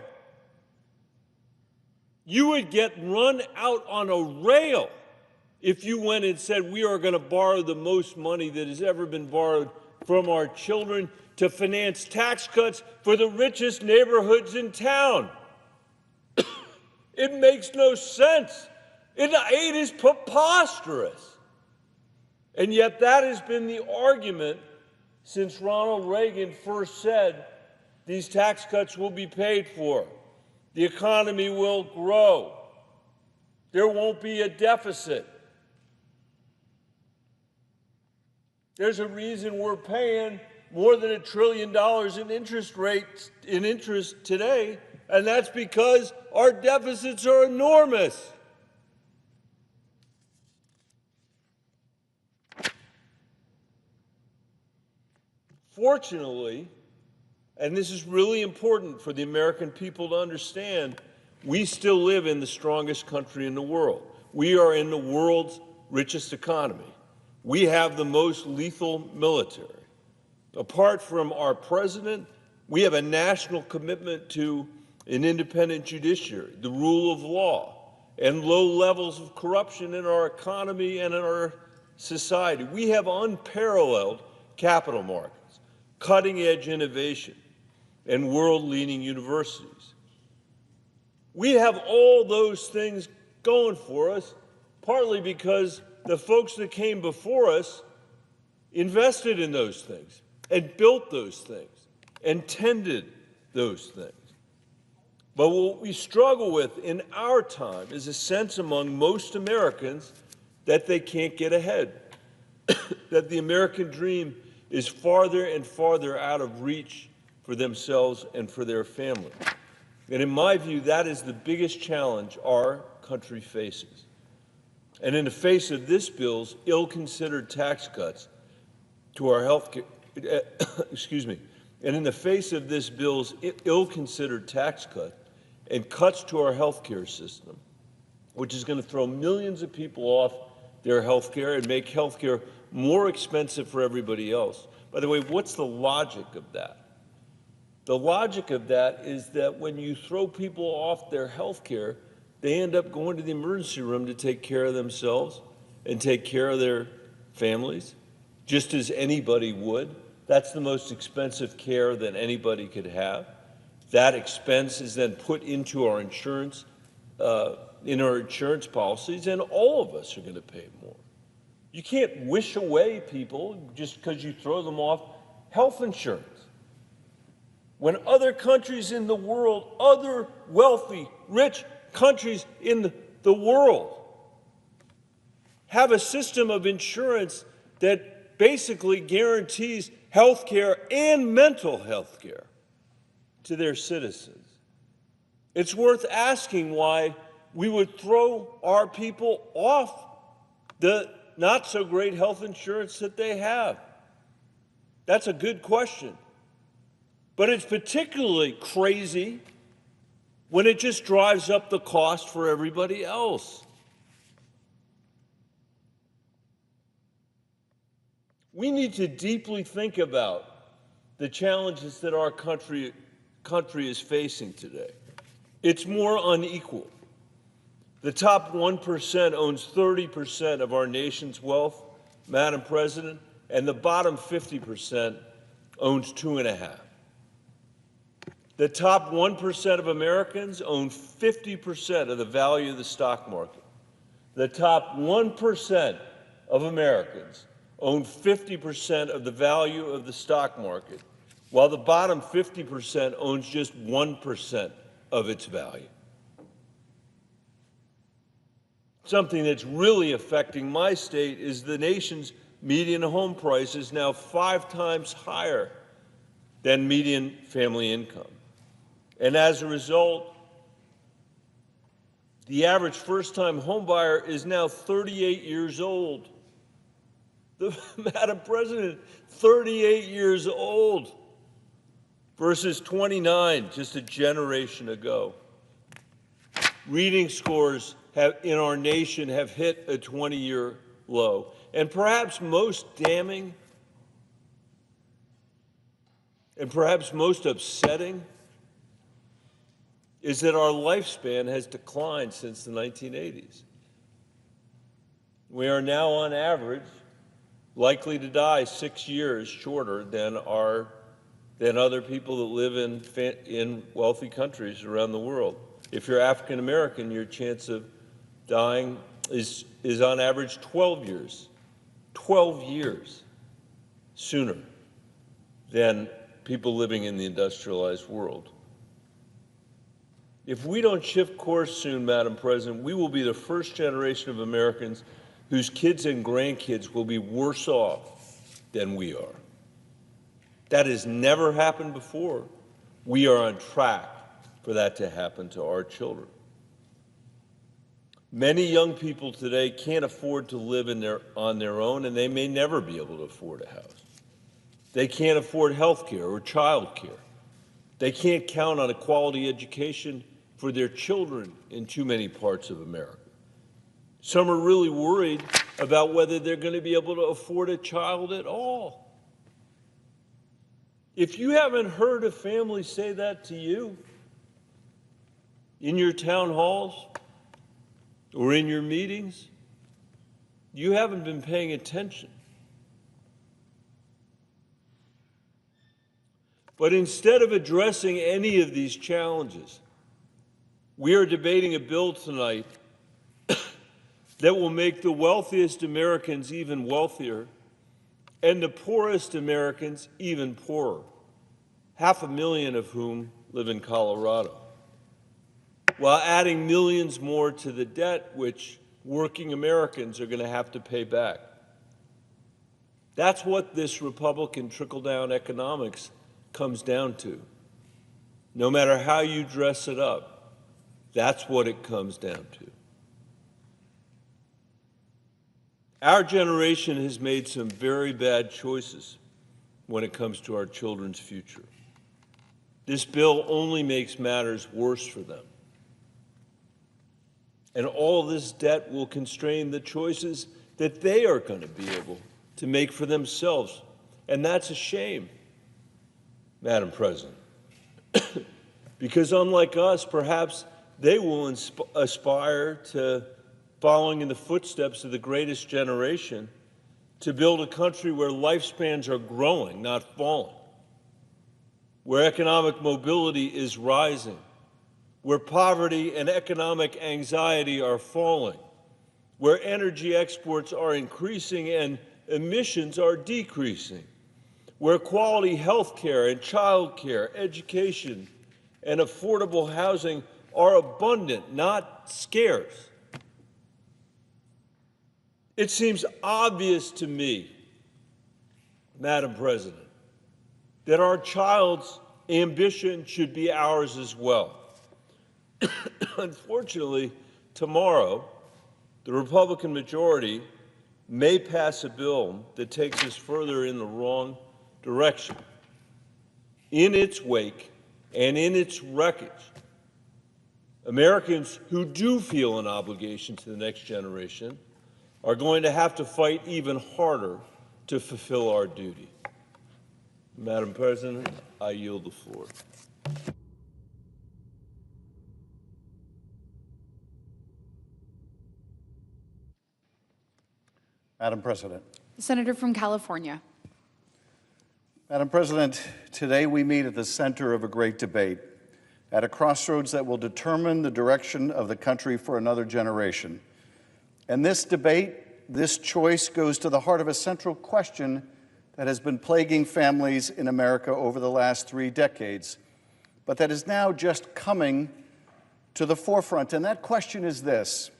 You would get run out on a rail if you went and said, we are going to borrow the most money that has ever been borrowed from our children to finance tax cuts for the richest neighborhoods in town. It makes no sense. It is preposterous. And yet that has been the argument since Ronald Reagan first said these tax cuts will be paid for. The economy will grow. There won't be a deficit. There's a reason we're paying more than $1 trillion in interest today, and that's because our deficits are enormous. Fortunately, and this is really important for the American people to understand, we still live in the strongest country in the world. We are in the world's richest economy. We have the most lethal military. Apart from our president, we have a national commitment to an independent judiciary, the rule of law, and low levels of corruption in our economy and in our society. We have unparalleled capital markets, cutting-edge innovation, and world-leading universities. We have all those things going for us, partly because the folks that came before us invested in those things and built those things and tended those things. But what we struggle with in our time is a sense among most Americans that they can't get ahead, that the American dream is farther and farther out of reach for themselves and for their family. And in my view, that is the biggest challenge our country faces. And in the face of this bill's ill-considered tax cuts to our health care, excuse me, and in the face of this bill's ill-considered tax cut and cuts to our health care system, which is going to throw millions of people off their health care and make health care more expensive for everybody else. By the way, what's the logic of that? The logic of that is that when you throw people off their health care, they end up going to the emergency room to take care of themselves and take care of their families, just as anybody would. That's the most expensive care that anybody could have. That expense is then put into our insurance, in our insurance policies, and all of us are going to pay more. You can't wish away people just because you throw them off health insurance. When other countries in the world, other wealthy, rich countries in the world have a system of insurance that basically guarantees health care and mental health care to their citizens, it's worth asking why we would throw our people off the not-so-great health insurance that they have. That's a good question. But it's particularly crazy when it just drives up the cost for everybody else. We need to deeply think about the challenges that our country is facing today. It's more unequal. The top 1% owns 30% of our nation's wealth, Madam President, and the bottom 50% owns 2.5%. The top 1% of Americans own 50% of the value of the stock market. The top 1% of Americans own 50% of the value of the stock market, while the bottom 50% owns just 1% of its value. Something that's really affecting my state is the nation's median home price is now 5 times higher than median family income. And as a result, the average first-time homebuyer is now 38 years old. Madam President, 38 years old versus 29 just a generation ago. Reading scores in our nation have hit a 20-year low. And perhaps most damning and perhaps most upsetting is that our lifespan has declined since the 1980s. We are now, on average, likely to die 6 years shorter than other people that live in wealthy countries around the world. If you're African American, your chance of dying is on average 12 years sooner than people living in the industrialized world. If we don't shift course soon, Madam President, we will be the first generation of Americans whose kids and grandkids will be worse off than we are. That has never happened before. We are on track for that to happen to our children. Many young people today can't afford to live on their own, and they may never be able to afford a house. They can't afford health care or child care. They can't count on a quality education for their children in too many parts of America. Some are really worried about whether they're going to be able to afford a child at all. If you haven't heard a family say that to you in your town halls or in your meetings, you haven't been paying attention. But instead of addressing any of these challenges, we are debating a bill tonight that will make the wealthiest Americans even wealthier and the poorest Americans even poorer, 500,000 of whom live in Colorado, while adding millions more to the debt which working Americans are going to have to pay back. That's what this Republican trickle-down economics comes down to. No matter how you dress it up, that's what it comes down to. Our generation has made some very bad choices when it comes to our children's future. This bill only makes matters worse for them. And all this debt will constrain the choices that they are going to be able to make for themselves. And that's a shame, Madam President. Because unlike us, perhaps they will aspire to following in the footsteps of the greatest generation to build a country where lifespans are growing, not falling, where economic mobility is rising, where poverty and economic anxiety are falling, where energy exports are increasing and emissions are decreasing, where quality health care and child care, education, and affordable housing are abundant, not scarce. It seems obvious to me, Madam President, that our child's ambition should be ours as well. Unfortunately, tomorrow, the Republican majority may pass a bill that takes us further in the wrong direction. In its wake and in its wreckage, Americans who do feel an obligation to the next generation are going to have to fight even harder to fulfill our duty. Madam President, I yield the floor. Madam President. The Senator from California. Madam President, today we meet at the center of a great debate, at a crossroads that will determine the direction of the country for another generation. And this debate, this choice, goes to the heart of a central question that has been plaguing families in America over the last 3 decades, but that is now just coming to the forefront. And that question is this: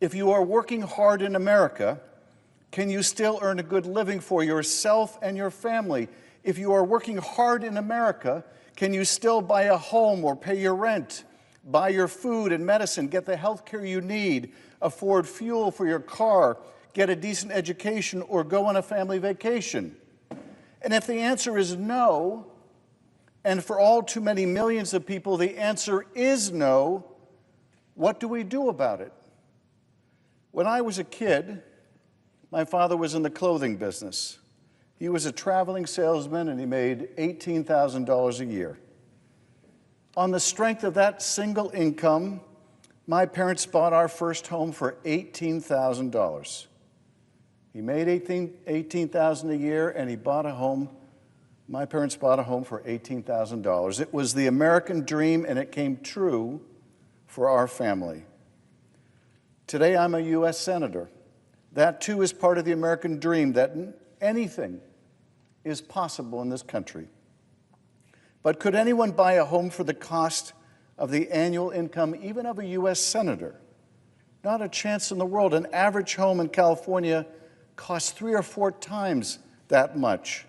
if you are working hard in America, can you still earn a good living for yourself and your family? If you are working hard in America, can you still buy a home or pay your rent, buy your food and medicine, get the health care you need, afford fuel for your car, get a decent education, or go on a family vacation? And if the answer is no, and for all too many millions of people the answer is no, what do we do about it? When I was a kid, my father was in the clothing business. He was a traveling salesman and he made $18,000 a year. On the strength of that single income, my parents bought our first home for $18,000. He made $18,000 a year and he bought a home. My parents bought a home for $18,000. It was the American dream and it came true for our family. Today I'm a U.S. Senator. That too is part of the American dream, that anything is possible in this country. But could anyone buy a home for the cost of the annual income even of a U.S. Senator? Not a chance in the world. An average home in California costs 3 or 4 times that much.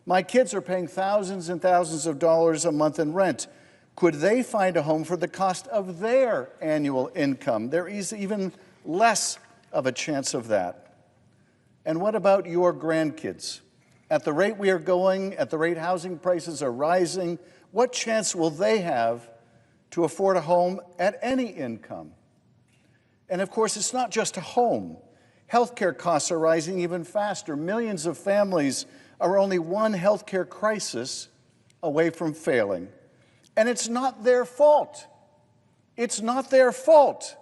My kids are paying thousands and thousands of dollars a month in rent. Could they find a home for the cost of their annual income? There is even less of a chance of that. And what about your grandkids? At the rate we are going, at the rate housing prices are rising, what chance will they have to afford a home at any income? And of course, it's not just a home. Healthcare costs are rising even faster. Millions of families are only one healthcare crisis away from failing. And it's not their fault. It's not their fault.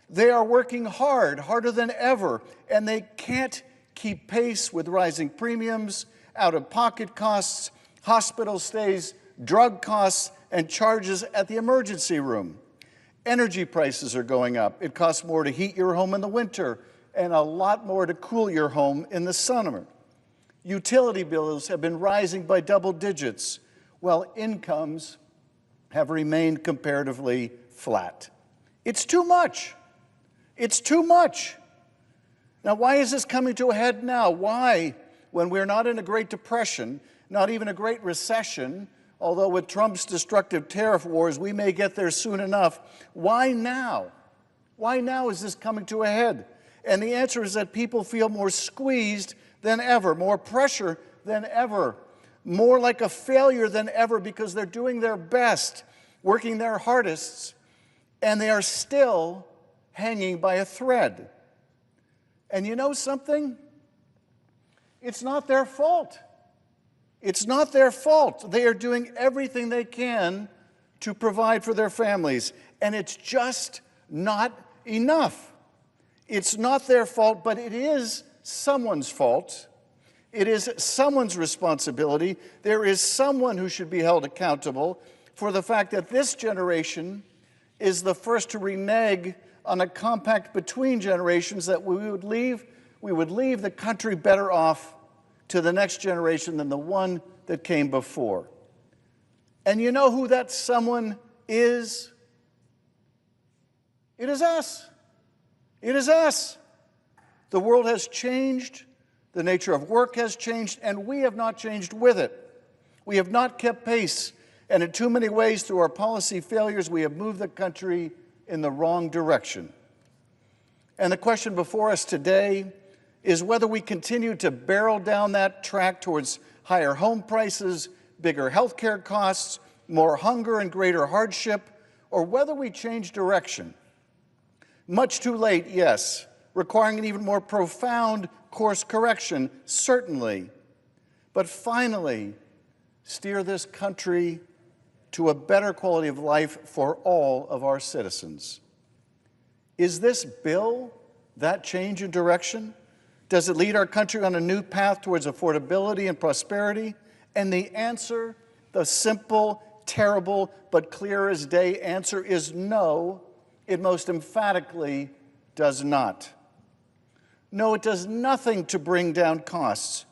They are working hard, harder than ever, and they can't keep pace with rising premiums, out-of-pocket costs, hospital stays, drug costs, and charges at the emergency room. Energy prices are going up. It costs more to heat your home in the winter and a lot more to cool your home in the summer. Utility bills have been rising by double digits, while incomes have remained comparatively flat. It's too much. It's too much. Now, why is this coming to a head now? Why, when we're not in a Great Depression, not even a Great Recession, although with Trump's destructive tariff wars, we may get there soon enough, why now? Why now is this coming to a head? And the answer is that people feel more squeezed than ever, more pressure than ever, more like a failure than ever because they're doing their best, working their hardest, and they are still hanging by a thread. And you know something? It's not their fault. It's not their fault. They are doing everything they can to provide for their families, and it's just not enough. It's not their fault, but it is someone's fault. It is someone's responsibility. There is someone who should be held accountable for the fact that this generation is the first to renege on a compact between generations that we would leave the country better off to the next generation than the one that came before. And you know who that someone is? It is us. It is us. The world has changed, the nature of work has changed, and we have not changed with it. We have not kept pace, and in too many ways, through our policy failures, we have moved the country in the wrong direction. And the question before us today is whether we continue to barrel down that track towards higher home prices, bigger health care costs, more hunger and greater hardship, or whether we change direction. Much too late, yes, requiring an even more profound course correction, certainly, but finally steer this country to a better quality of life for all of our citizens. Is this bill that change in direction? Does it lead our country on a new path towards affordability and prosperity? And the answer, the simple, terrible, but clear as day answer is no. It most emphatically does not. No, it does nothing to bring down costs.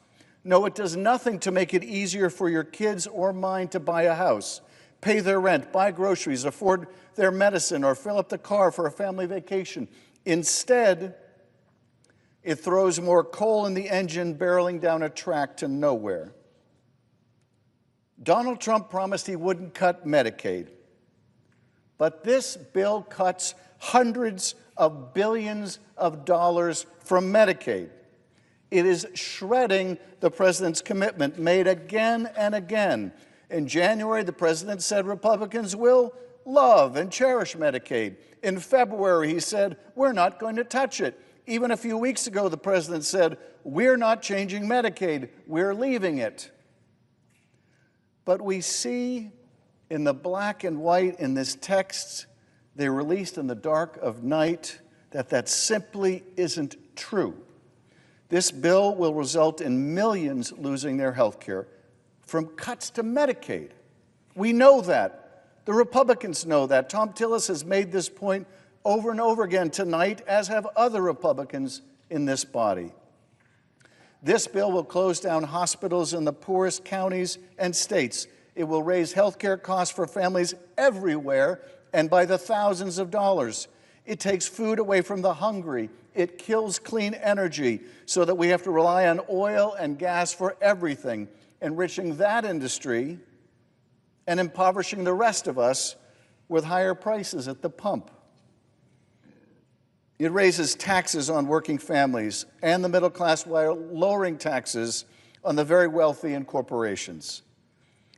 No, it does nothing to make it easier for your kids or mine to buy a house, pay their rent, buy groceries, afford their medicine, or fill up the car for a family vacation. Instead, it throws more coal in the engine, barreling down a track to nowhere. Donald Trump promised he wouldn't cut Medicaid, but this bill cuts hundreds of billions of dollars from Medicaid. It is shredding the president's commitment made again and again. In January, the president said Republicans will love and cherish Medicaid. In February, he said, we're not going to touch it. Even a few weeks ago, the president said, we're not changing Medicaid, we're leaving it. But we see in the black and white in this text they released in the dark of night that simply isn't true. This bill will result in millions losing their health care from cuts to Medicaid. We know that. The Republicans know that. Tom Tillis has made this point over and over again tonight, as have other Republicans in this body. This bill will close down hospitals in the poorest counties and states. It will raise health care costs for families everywhere and by the thousands of dollars. It takes food away from the hungry. It kills clean energy so that we have to rely on oil and gas for everything, enriching that industry and impoverishing the rest of us with higher prices at the pump. It raises taxes on working families and the middle class while lowering taxes on the very wealthy and corporations.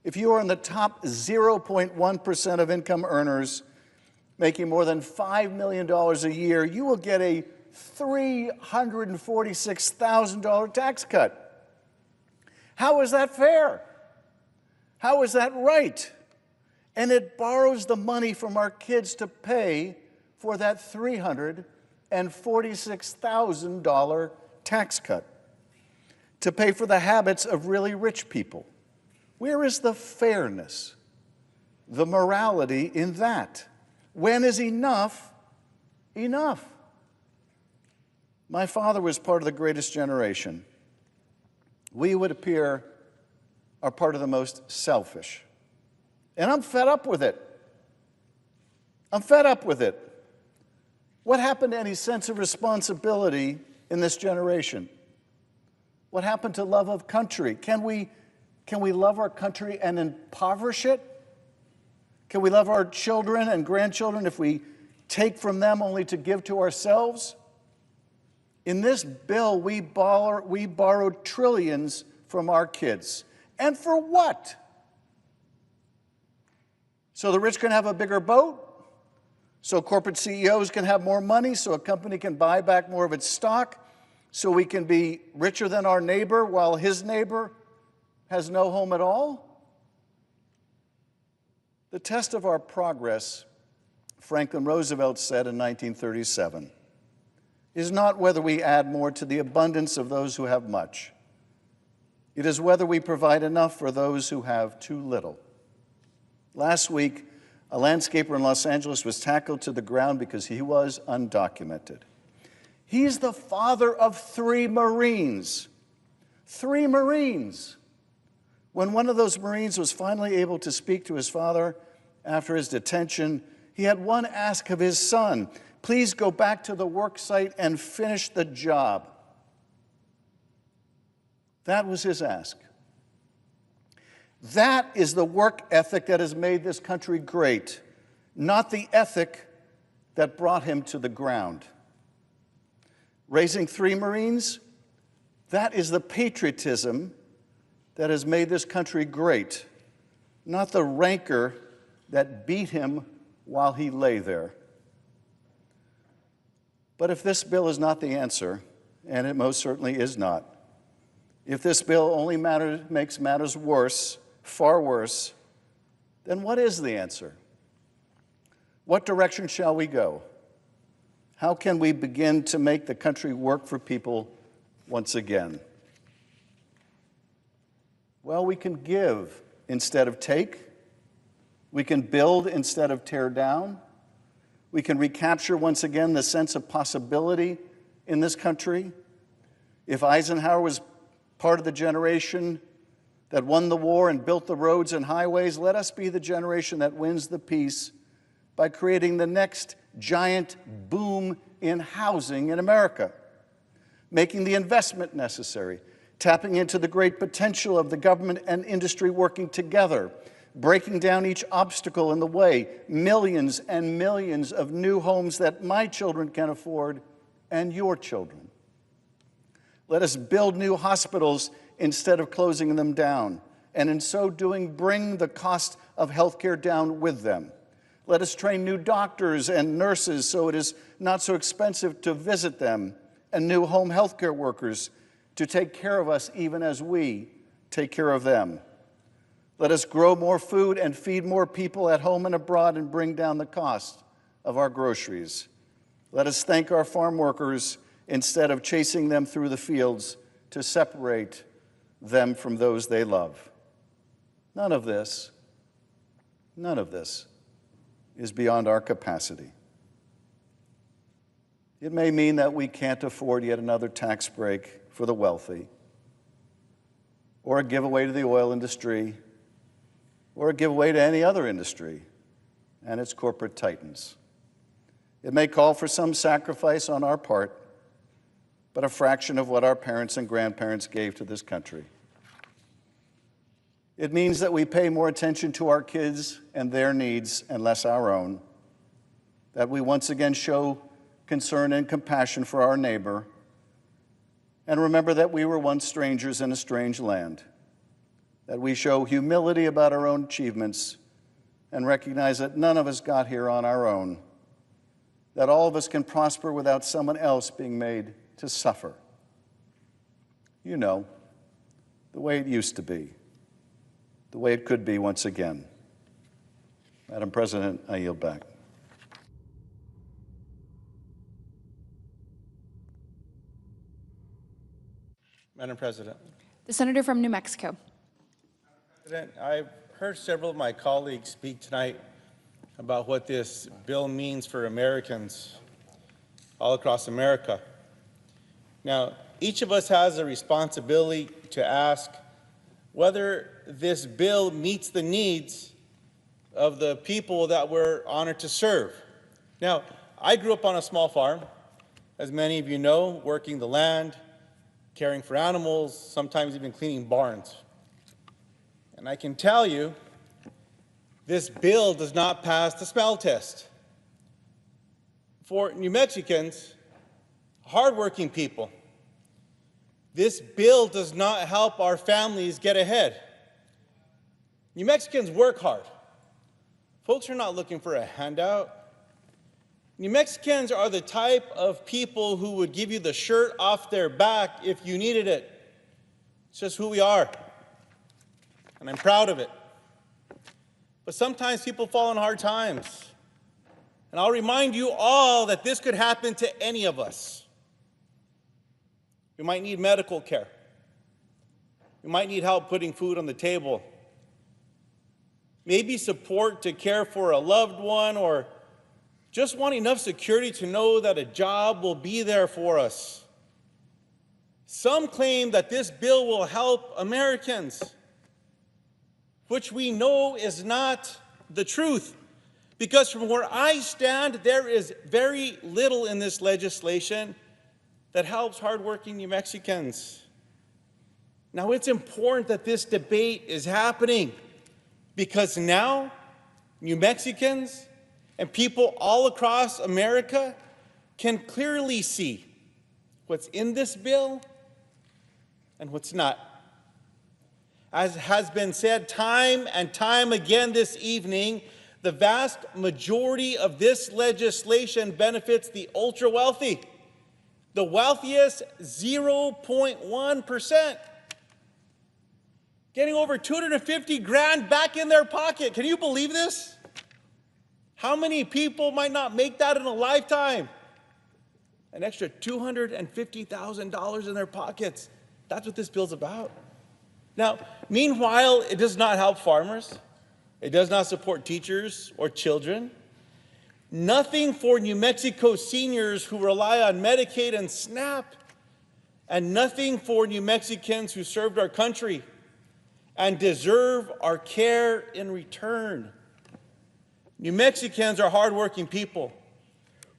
If you are in the top 0.1% of income earners making more than $5 million a year, you will get a $346,000 tax cut. How is that fair? How is that right? And it borrows the money from our kids to pay for that $346,000 tax cut, to pay for the habits of really rich people. Where is the fairness, the morality in that? When is enough enough? My father was part of the greatest generation. We, would appear, are part of the most selfish. And I'm fed up with it. I'm fed up with it. What happened to any sense of responsibility in this generation? What happened to love of country? Can we love our country and impoverish it? Can we love our children and grandchildren if we take from them only to give to ourselves? In this bill, we borrowed trillions from our kids. And for what? So the rich can have a bigger boat? So corporate CEOs can have more money? So a company can buy back more of its stock? So we can be richer than our neighbor while his neighbor has no home at all? The test of our progress, Franklin Roosevelt said in 1937, is not whether we add more to the abundance of those who have much. It is whether we provide enough for those who have too little. Last week, a landscaper in Los Angeles was tackled to the ground because he was undocumented. He's the father of 3 Marines. 3 Marines. When one of those Marines was finally able to speak to his father after his detention, he had one ask of his son: please go back to the work site and finish the job. That was his ask. That is the work ethic that has made this country great, not the ethic that brought him to the ground. Raising 3 Marines, that is the patriotism that has made this country great, not the rancor that beat him while he lay there. But if this bill is not the answer, and it most certainly is not, if this bill only makes matters worse, far worse, then what is the answer? What direction shall we go? How can we begin to make the country work for people once again? Well, we can give instead of take. We can build instead of tear down. We can recapture once again the sense of possibility in this country. If Eisenhower was part of the generation that won the war and built the roads and highways, let us be the generation that wins the peace by creating the next giant boom in housing in America, making the investment necessary, tapping into the great potential of the government and industry working together, breaking down each obstacle in the way, millions and millions of new homes that my children can afford and your children. Let us build new hospitals instead of closing them down, and in so doing, bring the cost of health care down with them. Let us train new doctors and nurses so it is not so expensive to visit them, and new home health care workers to take care of us even as we take care of them. Let us grow more food and feed more people at home and abroad and bring down the cost of our groceries. Let us thank our farm workers instead of chasing them through the fields to separate them from those they love. None of this is beyond our capacity. It may mean that we can't afford yet another tax break for the wealthy, or a giveaway to the oil industry, or a giveaway to any other industry and its corporate titans. It may call for some sacrifice on our part, but a fraction of what our parents and grandparents gave to this country. It means that we pay more attention to our kids and their needs and less our own, that we once again show concern and compassion for our neighbor, and remember that we were once strangers in a strange land, that we show humility about our own achievements and recognize that none of us got here on our own, that all of us can prosper without someone else being made to suffer. You know, the way it used to be, the way it could be once again. Madam President, I yield back. Madam President. The senator from New Mexico. President, I've heard several of my colleagues speak tonight about what this bill means for Americans all across America. Now, each of us has a responsibility to ask whether this bill meets the needs of the people that we're honored to serve. Now, I grew up on a small farm, as many of you know, working the land, caring for animals, sometimes even cleaning barns. And I can tell you, this bill does not pass the smell test. For New Mexicans, hardworking people. This bill does not help our families get ahead. New Mexicans work hard. Folks are not looking for a handout. New Mexicans are the type of people who would give you the shirt off their back if you needed it. It's just who we are, and I'm proud of it. But sometimes people fall in hard times. And I'll remind you all that this could happen to any of us. We might need medical care. We might need help putting food on the table. Maybe support to care for a loved one, or just want enough security to know that a job will be there for us. Some claim that this bill will help Americans, which we know is not the truth. Because from where I stand, there is very little in this legislation that helps hardworking New Mexicans. Now, it's important that this debate is happening, because now New Mexicans and people all across America can clearly see what's in this bill and what's not. As has been said time and time again this evening, the vast majority of this legislation benefits the ultra-wealthy, the wealthiest 0.1%, getting over $250,000 back in their pocket. Can you believe this? How many people might not make that in a lifetime? An extra $250,000 in their pockets. That's what this bill's about. Now, meanwhile, it does not help farmers. It does not support teachers or children. Nothing for New Mexico seniors who rely on Medicaid and SNAP, and nothing for New Mexicans who served our country and deserve our care in return. New Mexicans are hardworking people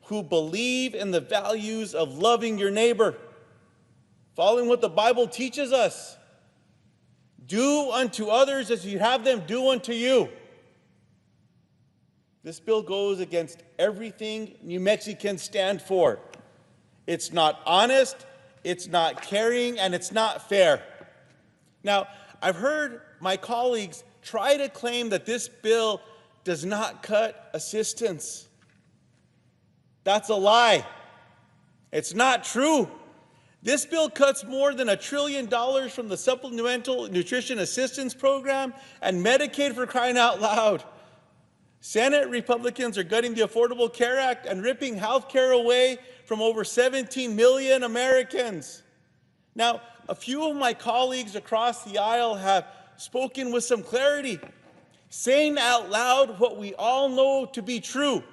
who believe in the values of loving your neighbor, following what the Bible teaches us. Do unto others as you have them do unto you. This bill goes against everything New Mexicans stand for. It's not honest, it's not caring, and it's not fair. Now, I've heard my colleagues try to claim that this bill does not cut assistance. That's a lie. It's not true. This bill cuts more than $1 trillion from the Supplemental Nutrition Assistance Program and Medicaid, for crying out loud. Senate Republicans are gutting the Affordable Care Act and ripping health care away from over 17 million Americans. Now, a few of my colleagues across the aisle have spoken with some clarity, saying out loud what we all know to be true.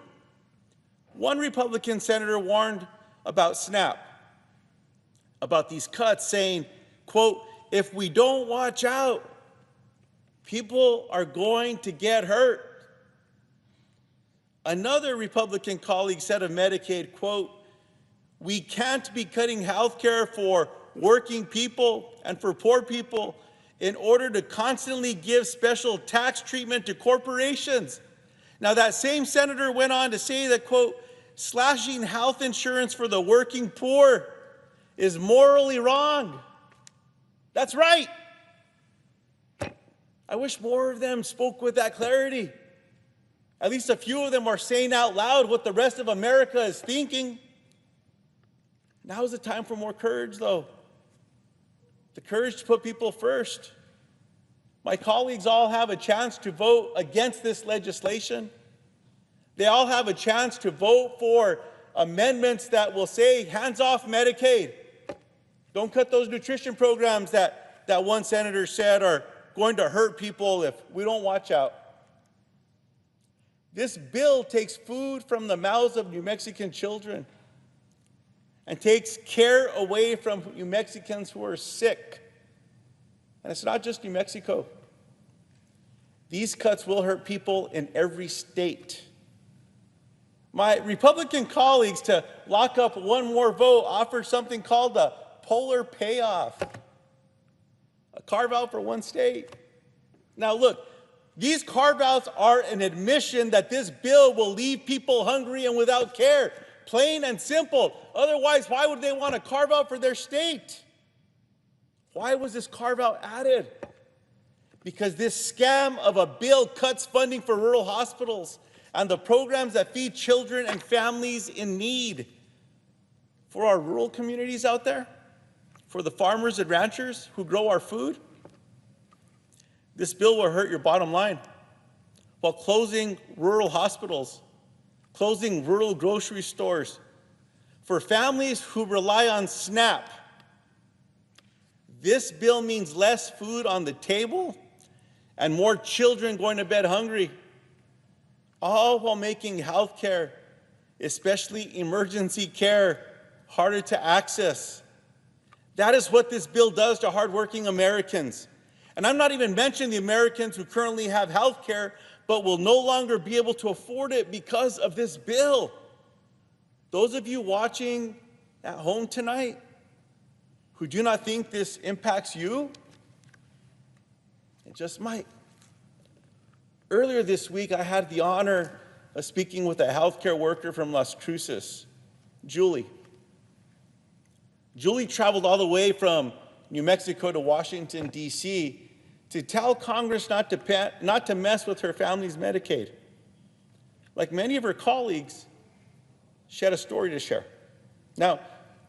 One Republican senator warned about SNAP, about these cuts, saying, quote, if we don't watch out, people are going to get hurt. Another Republican colleague said of Medicaid, quote, we can't be cutting health care for working people and for poor people in order to constantly give special tax treatment to corporations. Now, that same senator went on to say that, quote, slashing health insurance for the working poor is morally wrong. That's right. I wish more of them spoke with that clarity. At least a few of them are saying out loud what the rest of America is thinking. Now is the time for more courage, though. The courage to put people first. My colleagues all have a chance to vote against this legislation. They all have a chance to vote for amendments that will say, hands off Medicaid. Don't cut those nutrition programs that one senator said are going to hurt people if we don't watch out. This bill takes food from the mouths of New Mexican children and takes care away from New Mexicans who are sick. And it's not just New Mexico. These cuts will hurt people in every state. My Republican colleagues, to lock up one more vote, offered something called the polar payoff, a carve-out for one state. Now look, these carve-outs are an admission that this bill will leave people hungry and without care. Plain and simple. Otherwise, why would they want to carve out for their state? Why was this carve out added? Because this scam of a bill cuts funding for rural hospitals and the programs that feed children and families in need. For our rural communities out there, for the farmers and ranchers who grow our food, this bill will hurt your bottom line while closing rural hospitals, closing rural grocery stores. For families who rely on SNAP, this bill means less food on the table and more children going to bed hungry, all while making health care, especially emergency care, harder to access. That is what this bill does to hardworking Americans. And I'm not even mentioning the Americans who currently have health care but will no longer be able to afford it because of this bill. Those of you watching at home tonight who do not think this impacts you, it just might. Earlier this week, I had the honor of speaking with a healthcare worker from Las Cruces, Julie. Julie traveled all the way from New Mexico to Washington, D.C. to tell Congress not to mess with her family's Medicaid. Like many of her colleagues, she had a story to share. Now,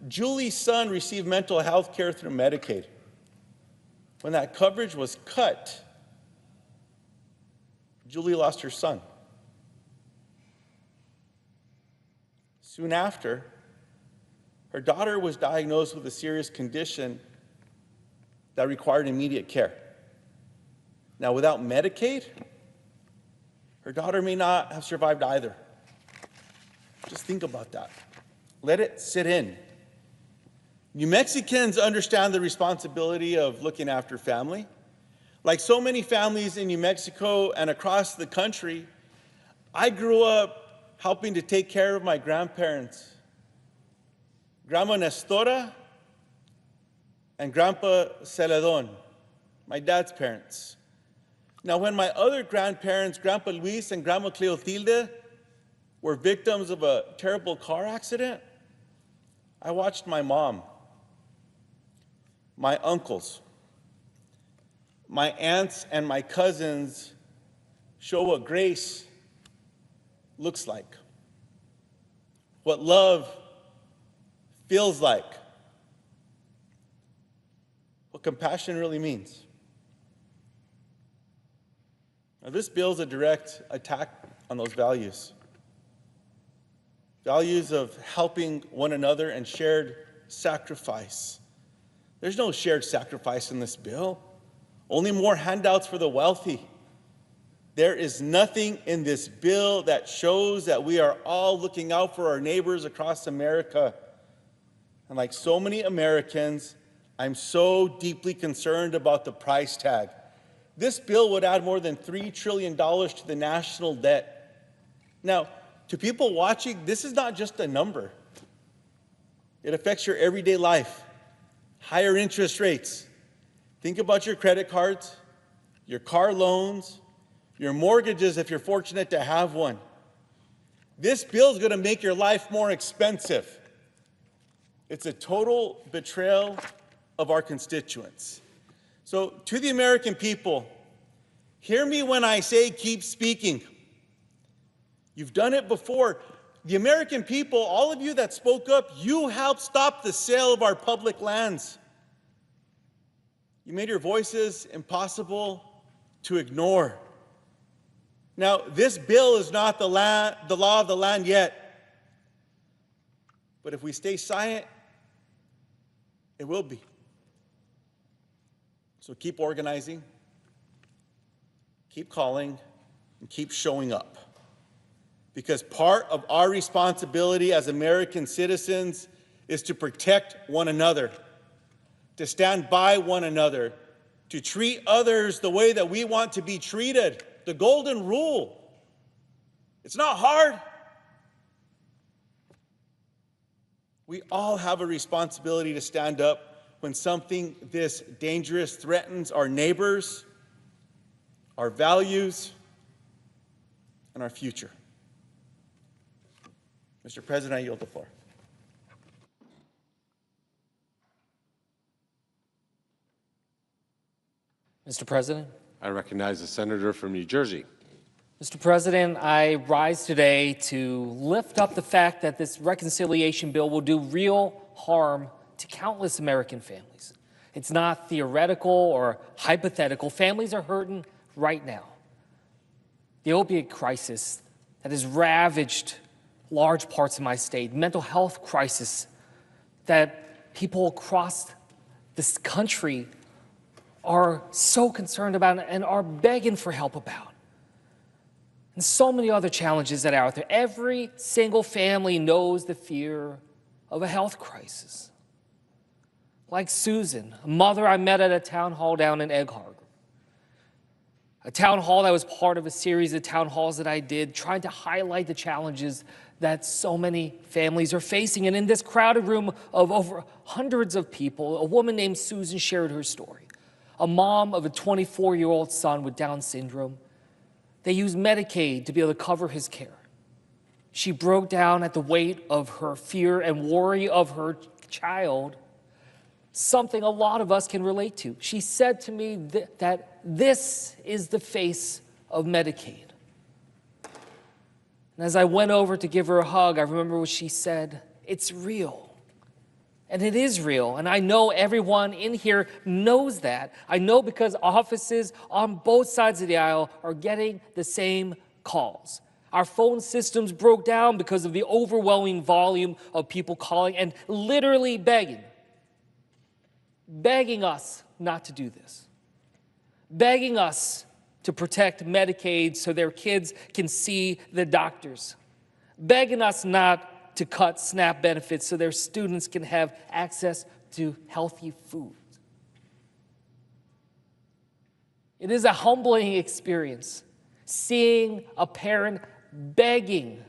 Julie's son received mental health care through Medicaid. When that coverage was cut, Julie lost her son. Soon after, her daughter was diagnosed with a serious condition that required immediate care. Now, without Medicaid, her daughter may not have survived either. Just think about that. Let it sit in. New Mexicans understand the responsibility of looking after family. Like so many families in New Mexico and across the country, I grew up helping to take care of my grandparents, Grandma Nestora and Grandpa Celedon, my dad's parents. Now, when my other grandparents, Grandpa Luis and Grandma Cleotilde, were victims of a terrible car accident, I watched my mom, my uncles, my aunts, and my cousins show what grace looks like, what love feels like, what compassion really means. Now, this bill is a direct attack on those values. Values of helping one another and shared sacrifice. There's no shared sacrifice in this bill, only more handouts for the wealthy. There is nothing in this bill that shows that we are all looking out for our neighbors across America. And like so many Americans, I'm so deeply concerned about the price tag. This bill would add more than $3 trillion to the national debt. Now, to people watching, this is not just a number. It affects your everyday life. Higher interest rates. Think about your credit cards, your car loans, your mortgages if you're fortunate to have one. This bill is going to make your life more expensive. It's a total betrayal of our constituents. So to the American people, hear me when I say keep speaking. You've done it before. The American people, all of you that spoke up, you helped stop the sale of our public lands. You made your voices impossible to ignore. Now, this bill is not the law of the land yet. But if we stay silent, it will be. So keep organizing, keep calling, and keep showing up. Because part of our responsibility as American citizens is to protect one another, to stand by one another, to treat others the way that we want to be treated. The golden rule. It's not hard. We all have a responsibility to stand up when something this dangerous threatens our neighbors, our values, and our future. Mr. President, I yield the floor. Mr. President. I recognize the senator from New Jersey. Mr. President, I rise today to lift up the fact that this reconciliation bill will do real harm to countless American families. It's not theoretical or hypothetical. Families are hurting right now. The opiate crisis that has ravaged large parts of my state, mental health crisis that people across this country are so concerned about and are begging for help about. And so many other challenges that are out there. Every single family knows the fear of a health crisis. Like Susan, a mother I met at a town hall down in Egg Harbor. A town hall that was part of a series of town halls that I did, trying to highlight the challenges that so many families are facing. And in this crowded room of over hundreds of people, a woman named Susan shared her story. A mom of a 24-year-old son with Down syndrome. They used Medicaid to be able to cover his care. She broke down at the weight of her fear and worry of her child, something a lot of us can relate to. She said to me that this is the face of Medicaid. And as I went over to give her a hug, I remember what she said, "It's real." And it is real, and I know everyone in here knows that. I know because offices on both sides of the aisle are getting the same calls. Our phone systems broke down because of the overwhelming volume of people calling and literally begging us not to do this. Begging us to protect Medicaid so their kids can see the doctors. Begging us not to cut SNAP benefits so their students can have access to healthy food. It is a humbling experience seeing a parent begging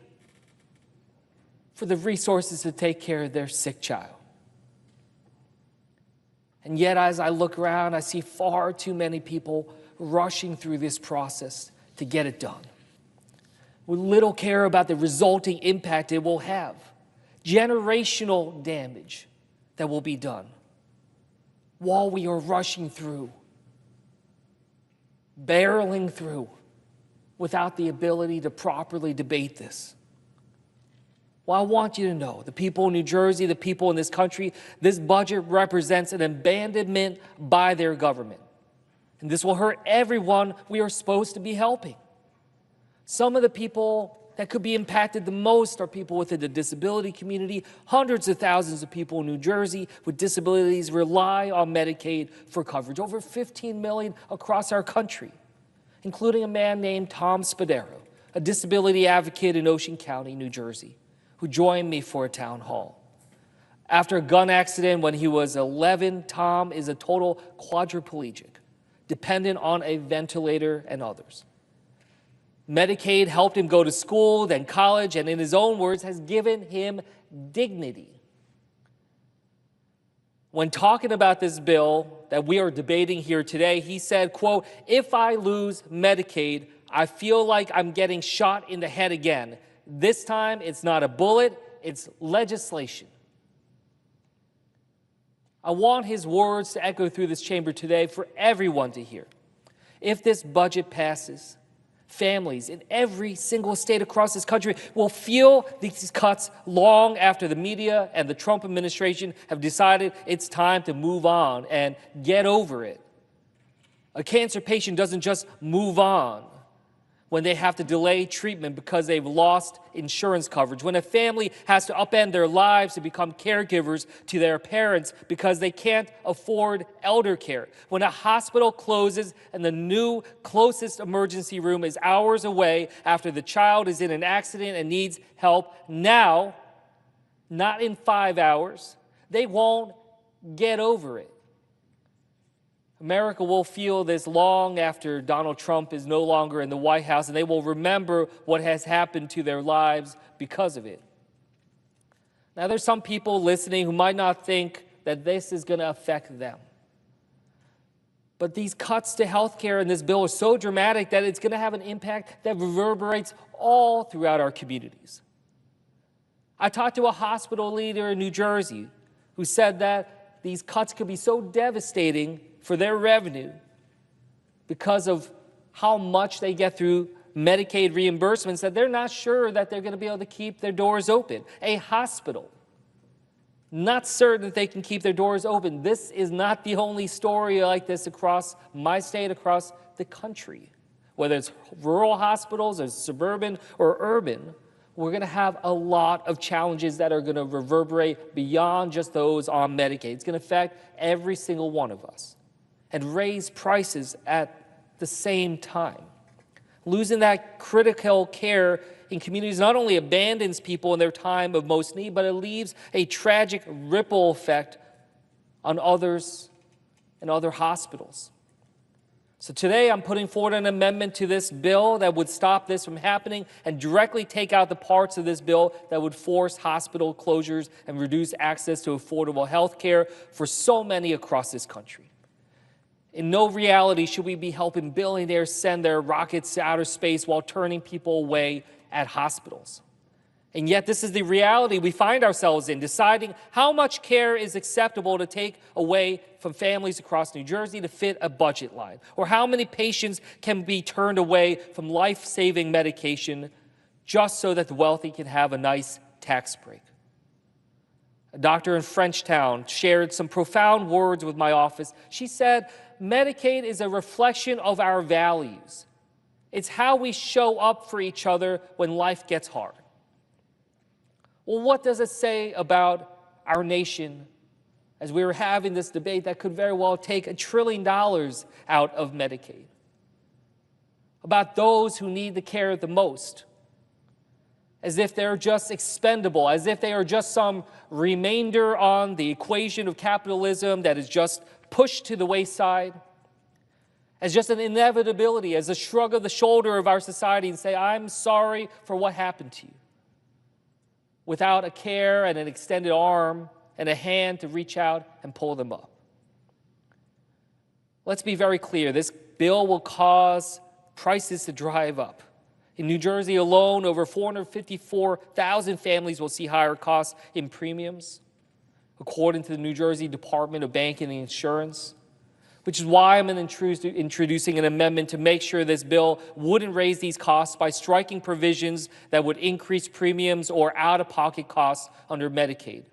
for the resources to take care of their sick child. And yet, as I look around, I see far too many people rushing through this process to get it done. We little care about the resulting impact it will have, generational damage that will be done while we are rushing through, barreling through, without the ability to properly debate this. Well, I want you to know, the people in New Jersey, the people in this country, this budget represents an abandonment by their government. And this will hurt everyone we are supposed to be helping. Some of the people that could be impacted the most are people within the disability community. Hundreds of thousands of people in New Jersey with disabilities rely on Medicaid for coverage. Over 15 million across our country, including a man named Tom Spadaro, a disability advocate in Ocean County, New Jersey, who joined me for a town hall. After a gun accident when he was 11, Tom is a total quadriplegic, dependent on a ventilator and others. Medicaid helped him go to school, then college, and in his own words, has given him dignity. When talking about this bill that we are debating here today, he said, quote, "If I lose Medicaid, I feel like I'm getting shot in the head again. This time, it's not a bullet, it's legislation." I want his words to echo through this chamber today for everyone to hear. If this budget passes, families in every single state across this country will feel these cuts long after the media and the Trump administration have decided it's time to move on and get over it. A cancer patient doesn't just move on when they have to delay treatment because they've lost insurance coverage, when a family has to upend their lives to become caregivers to their parents because they can't afford elder care, when a hospital closes and the new closest emergency room is hours away after the child is in an accident and needs help now, not in 5 hours, they won't get over it. America will feel this long after Donald Trump is no longer in the White House, and they will remember what has happened to their lives because of it. Now, there's some people listening who might not think that this is going to affect them. But these cuts to health care in this bill are so dramatic that it's going to have an impact that reverberates all throughout our communities. I talked to a hospital leader in New Jersey who said that these cuts could be so devastating for their revenue because of how much they get through Medicaid reimbursements that they're not sure that they're going to be able to keep their doors open. A hospital, not certain that they can keep their doors open. This is not the only story like this across my state, across the country. Whether it's rural hospitals or suburban or urban, we're going to have a lot of challenges that are going to reverberate beyond just those on Medicaid. It's going to affect every single one of us and raise prices at the same time. Losing that critical care in communities not only abandons people in their time of most need, but it leaves a tragic ripple effect on others and other hospitals. So today I'm putting forward an amendment to this bill that would stop this from happening and directly take out the parts of this bill that would force hospital closures and reduce access to affordable health care for so many across this country. In no reality should we be helping billionaires send their rockets to outer space while turning people away at hospitals. And yet this is the reality we find ourselves in, deciding how much care is acceptable to take away from families across New Jersey to fit a budget line, or how many patients can be turned away from life-saving medication just so that the wealthy can have a nice tax break. A doctor in Frenchtown shared some profound words with my office. She said, Medicaid is a reflection of our values. It's how we show up for each other when life gets hard. Well, what does it say about our nation as we were having this debate that could very well take $1 trillion out of Medicaid? About those who need the care the most, as if they're just expendable, as if they are just some remainder on the equation of capitalism that is just pushed to the wayside, as just an inevitability, as a shrug of the shoulder of our society and say, I'm sorry for what happened to you, without a care and an extended arm and a hand to reach out and pull them up. Let's be very clear, this bill will cause prices to drive up. In New Jersey alone, over 454,000 families will see higher costs in premiums, according to the New Jersey Department of Banking and Insurance, which is why I'm introducing an amendment to make sure this bill wouldn't raise these costs by striking provisions that would increase premiums or out-of-pocket costs under Medicaid,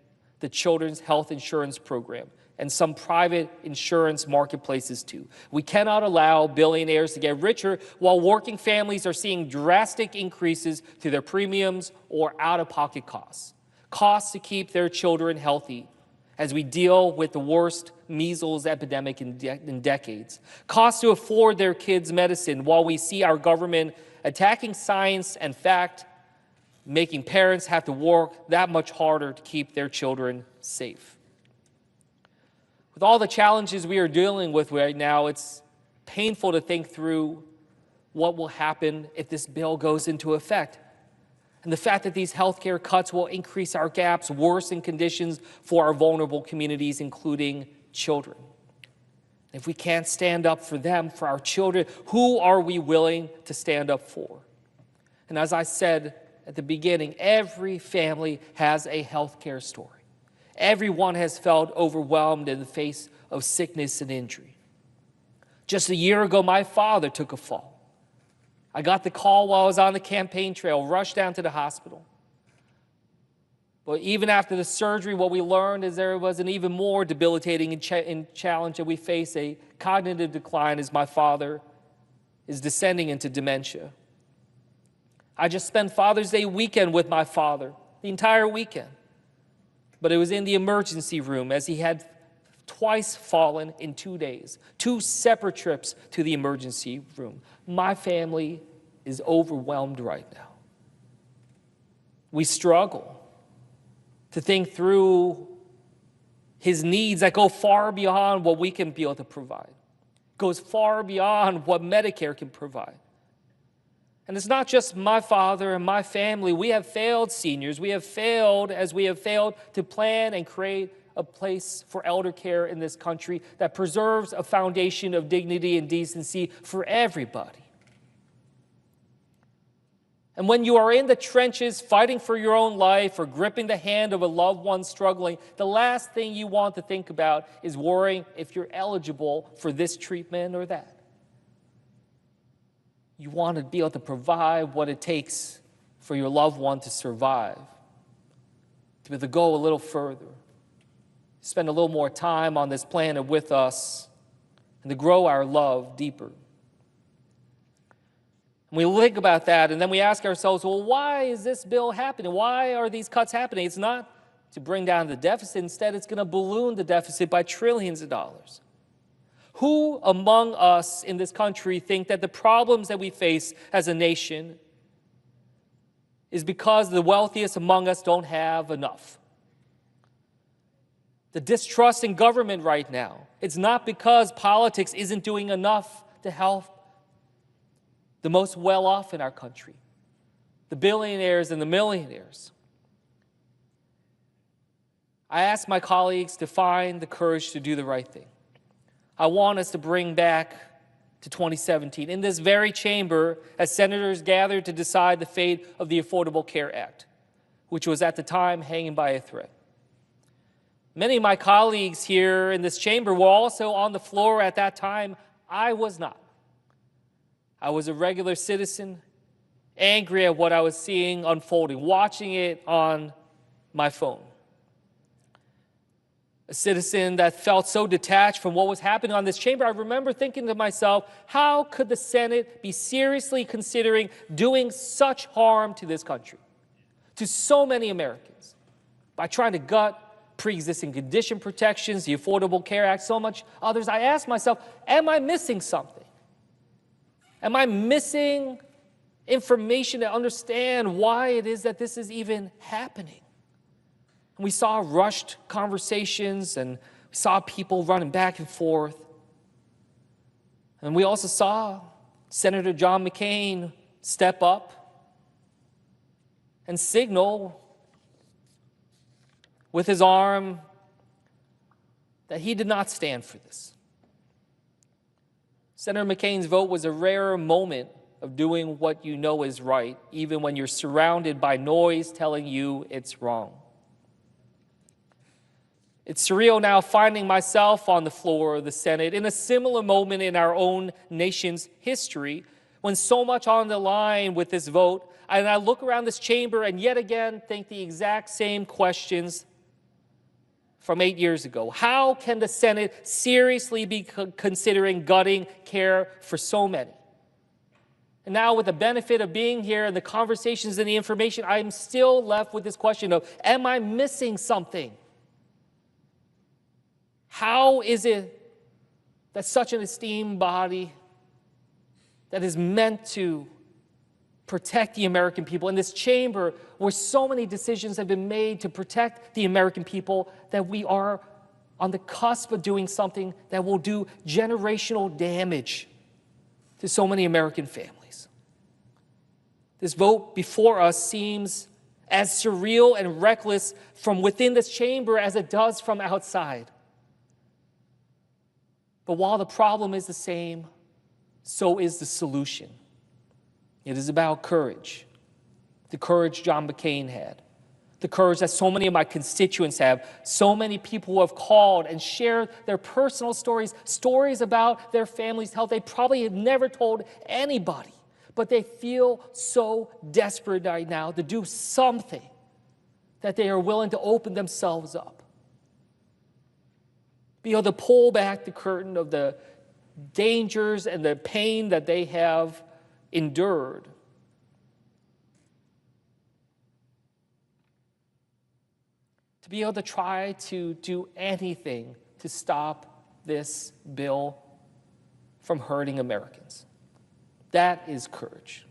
the Children's Health Insurance Program, and some private insurance marketplaces too. We cannot allow billionaires to get richer while working families are seeing drastic increases to their premiums or out-of-pocket costs. Costs to keep their children healthy as we deal with the worst measles epidemic in decades. Costs to afford their kids medicine while we see our government attacking science and fact, making parents have to work that much harder to keep their children safe. With all the challenges we are dealing with right now, it's painful to think through what will happen if this bill goes into effect. And the fact that these healthcare cuts will increase our gaps, worsen conditions for our vulnerable communities, including children. If we can't stand up for them, for our children, who are we willing to stand up for? And as I said at the beginning, every family has a healthcare story. Everyone has felt overwhelmed in the face of sickness and injury. Just a year ago, my father took a fall. I got the call while I was on the campaign trail, rushed down to the hospital. But even after the surgery, what we learned is there was an even more debilitating challenge that we face, a cognitive decline as my father is descending into dementia. I just spent Father's Day weekend with my father, the entire weekend. But it was in the emergency room as he had twice fallen in 2 days, 2 separate trips to the emergency room. My family is overwhelmed right now. We struggle to think through his needs that go far beyond what we can be able to provide, goes far beyond what Medicare can provide. And it's not just my father and my family. We have failed seniors. We have failed as we have failed to plan and create a place for elder care in this country that preserves a foundation of dignity and decency for everybody. And when you are in the trenches fighting for your own life or gripping the hand of a loved one struggling, the last thing you want to think about is worrying if you're eligible for this treatment or that. You want to be able to provide what it takes for your loved one to survive, to be able to go a little further, spend a little more time on this planet with us, and to grow our love deeper. And we think about that, and then we ask ourselves, well, why is this bill happening? Why are these cuts happening? It's not to bring down the deficit. Instead, it's going to balloon the deficit by trillions of dollars. Who among us in this country think that the problems that we face as a nation is because the wealthiest among us don't have enough? The distrust in government right now, it's not because politics isn't doing enough to help the most well-off in our country, the billionaires and the millionaires. I ask my colleagues to find the courage to do the right thing. I want us to bring back to 2017, in this very chamber, as senators gathered to decide the fate of the Affordable Care Act, which was at the time hanging by a thread. Many of my colleagues here in this chamber were also on the floor at that time. I was not. I was a regular citizen, angry at what I was seeing unfolding, watching it on my phone. A citizen that felt so detached from what was happening on this chamber. I remember thinking to myself, how could the Senate be seriously considering doing such harm to this country, to so many Americans, by trying to gut pre-existing condition protections, the Affordable Care Act, so much others? I asked myself, am I missing something? Am I missing information to understand why it is that this is even happening? And we saw rushed conversations, and we saw people running back and forth. And we also saw Senator John McCain step up and signal with his arm that he did not stand for this. Senator McCain's vote was a rare moment of doing what you know is right, even when you're surrounded by noise telling you it's wrong. It's surreal now finding myself on the floor of the Senate in a similar moment in our own nation's history, when so much on the line with this vote, and I look around this chamber and yet again think the exact same questions from 8 years ago. How can the Senate seriously be considering gutting care for so many? And now, with the benefit of being here and the conversations and the information, I'm still left with this question of, am I missing something? How is it that such an esteemed body that is meant to protect the American people, in this chamber where so many decisions have been made to protect the American people, that we are on the cusp of doing something that will do generational damage to so many American families? This vote before us seems as surreal and reckless from within this chamber as it does from outside. But while the problem is the same, so is the solution. It is about courage, the courage John McCain had, the courage that so many of my constituents have, so many people who have called and shared their personal stories, stories about their family's health they probably have never told anybody, but they feel so desperate right now to do something that they are willing to open themselves up, be able to pull back the curtain of the dangers and the pain that they have endured. To be able to try to do anything to stop this bill from hurting Americans. That is courage.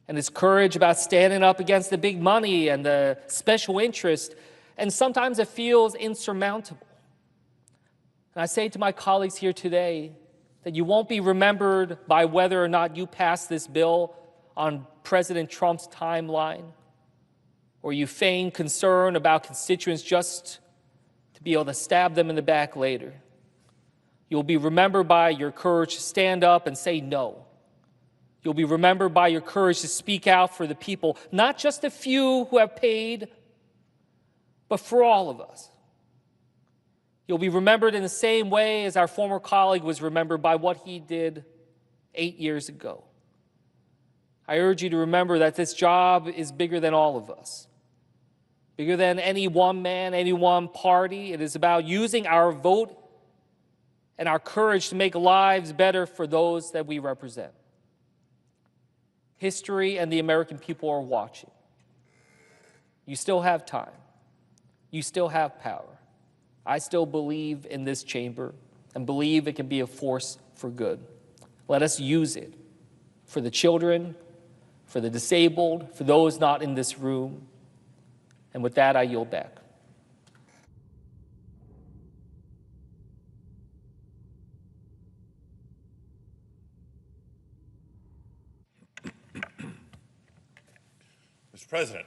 And it's courage about standing up against the big money and the special interest, and sometimes it feels insurmountable. And I say to my colleagues here today that you won't be remembered by whether or not you pass this bill on President Trump's timeline, or you feign concern about constituents just to be able to stab them in the back later. You'll be remembered by your courage to stand up and say no. You'll be remembered by your courage to speak out for the people, not just the few who have paid, but for all of us. You'll be remembered in the same way as our former colleague was remembered by what he did 8 years ago. I urge you to remember that this job is bigger than all of us, bigger than any one man, any one party. It is about using our vote and our courage to make lives better for those that we represent. History and the American people are watching. You still have time. You still have power. I still believe in this chamber and believe it can be a force for good. Let us use it for the children, for the disabled, for those not in this room. And with that, I yield back. Mr. President.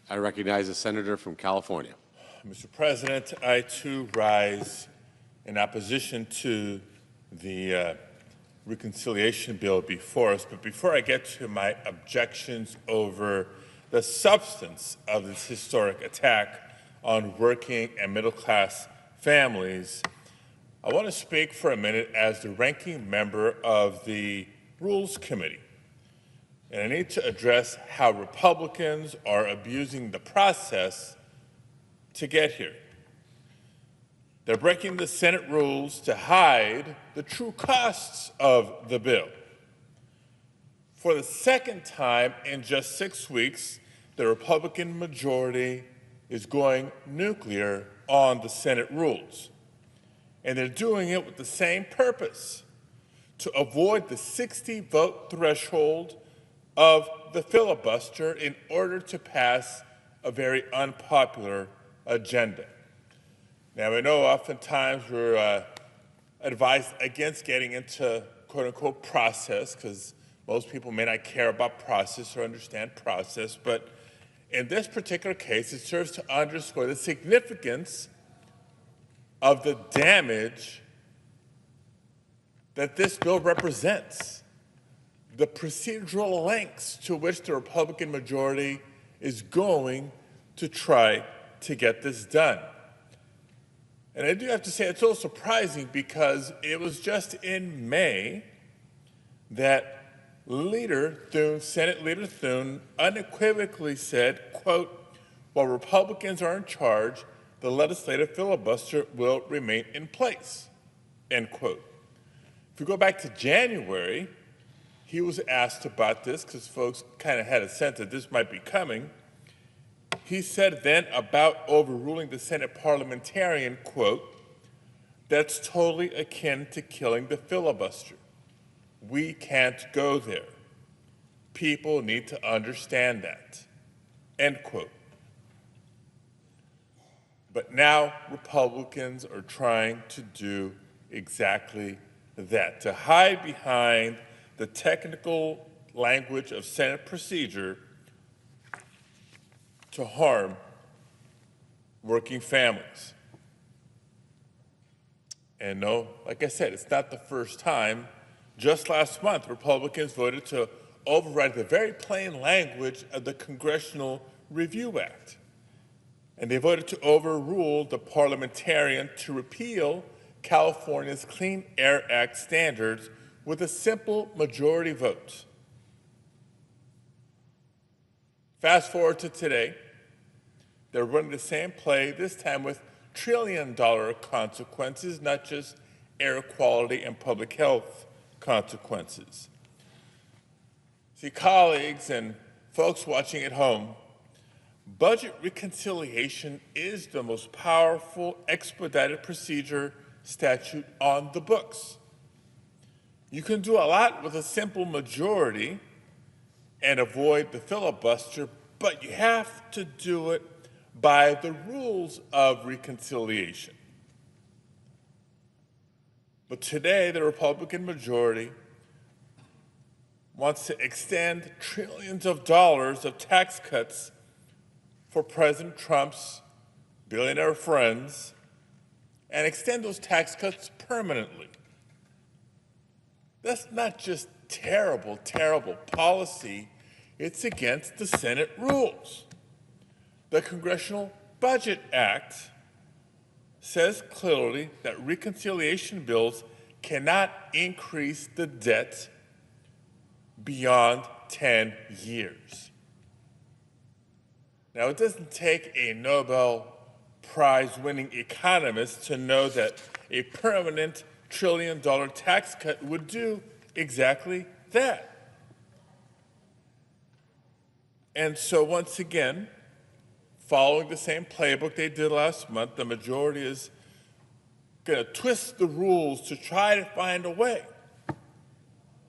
I recognize the senator from California. Mr. President, I too rise in opposition to the reconciliation bill before us. But before I get to my objections over the substance of this historic attack on working and middle-class families, I want to speak for a minute as the ranking member of the Rules Committee. And I need to address how Republicans are abusing the process to get here. They're breaking the Senate rules to hide the true costs of the bill. For the second time in just 6 weeks, the Republican majority is going nuclear on the Senate rules. And they're doing it with the same purpose, to avoid the 60-vote threshold of the filibuster in order to pass a very unpopular agenda. Now, I know oftentimes we're advised against getting into quote-unquote process because most people may not care about process or understand process, but in this particular case, it serves to underscore the significance of the damage that this bill represents, the procedural lengths to which the Republican majority is going to try to get this done. And I do have to say it's a little surprising because it was just in May that Senate Leader Thune unequivocally said, quote, while Republicans are in charge, the legislative filibuster will remain in place, end quote. If we go back to January, he was asked about this because folks kind of had a sense that this might be coming. He said then about overruling the Senate parliamentarian, quote, that's totally akin to killing the filibuster. We can't go there. People need to understand that, end quote. But now Republicans are trying to do exactly that, to hide behind the technical language of Senate procedure to harm working families. And no, like I said, it's not the first time. Just last month, Republicans voted to override the very plain language of the Congressional Review Act. And they voted to overrule the parliamentarian to repeal California's Clean Air Act standards with a simple majority vote. Fast forward to today, they're running the same play, this time with trillion-dollar consequences, not just air quality and public health consequences. See, colleagues and folks watching at home, budget reconciliation is the most powerful expedited procedure statute on the books. You can do a lot with a simple majority and avoid the filibuster, but you have to do it by the rules of reconciliation. But today, the Republican majority wants to extend trillions of dollars of tax cuts for President Trump's billionaire friends and extend those tax cuts permanently. That's not just terrible, terrible policy, it's against the Senate rules. The Congressional Budget Act says clearly that reconciliation bills cannot increase the debt beyond 10 years. Now, it doesn't take a Nobel Prize-winning economist to know that a permanent trillion-dollar tax cut would do exactly that. And so once again, following the same playbook they did last month, the majority is going to twist the rules to try to find a way.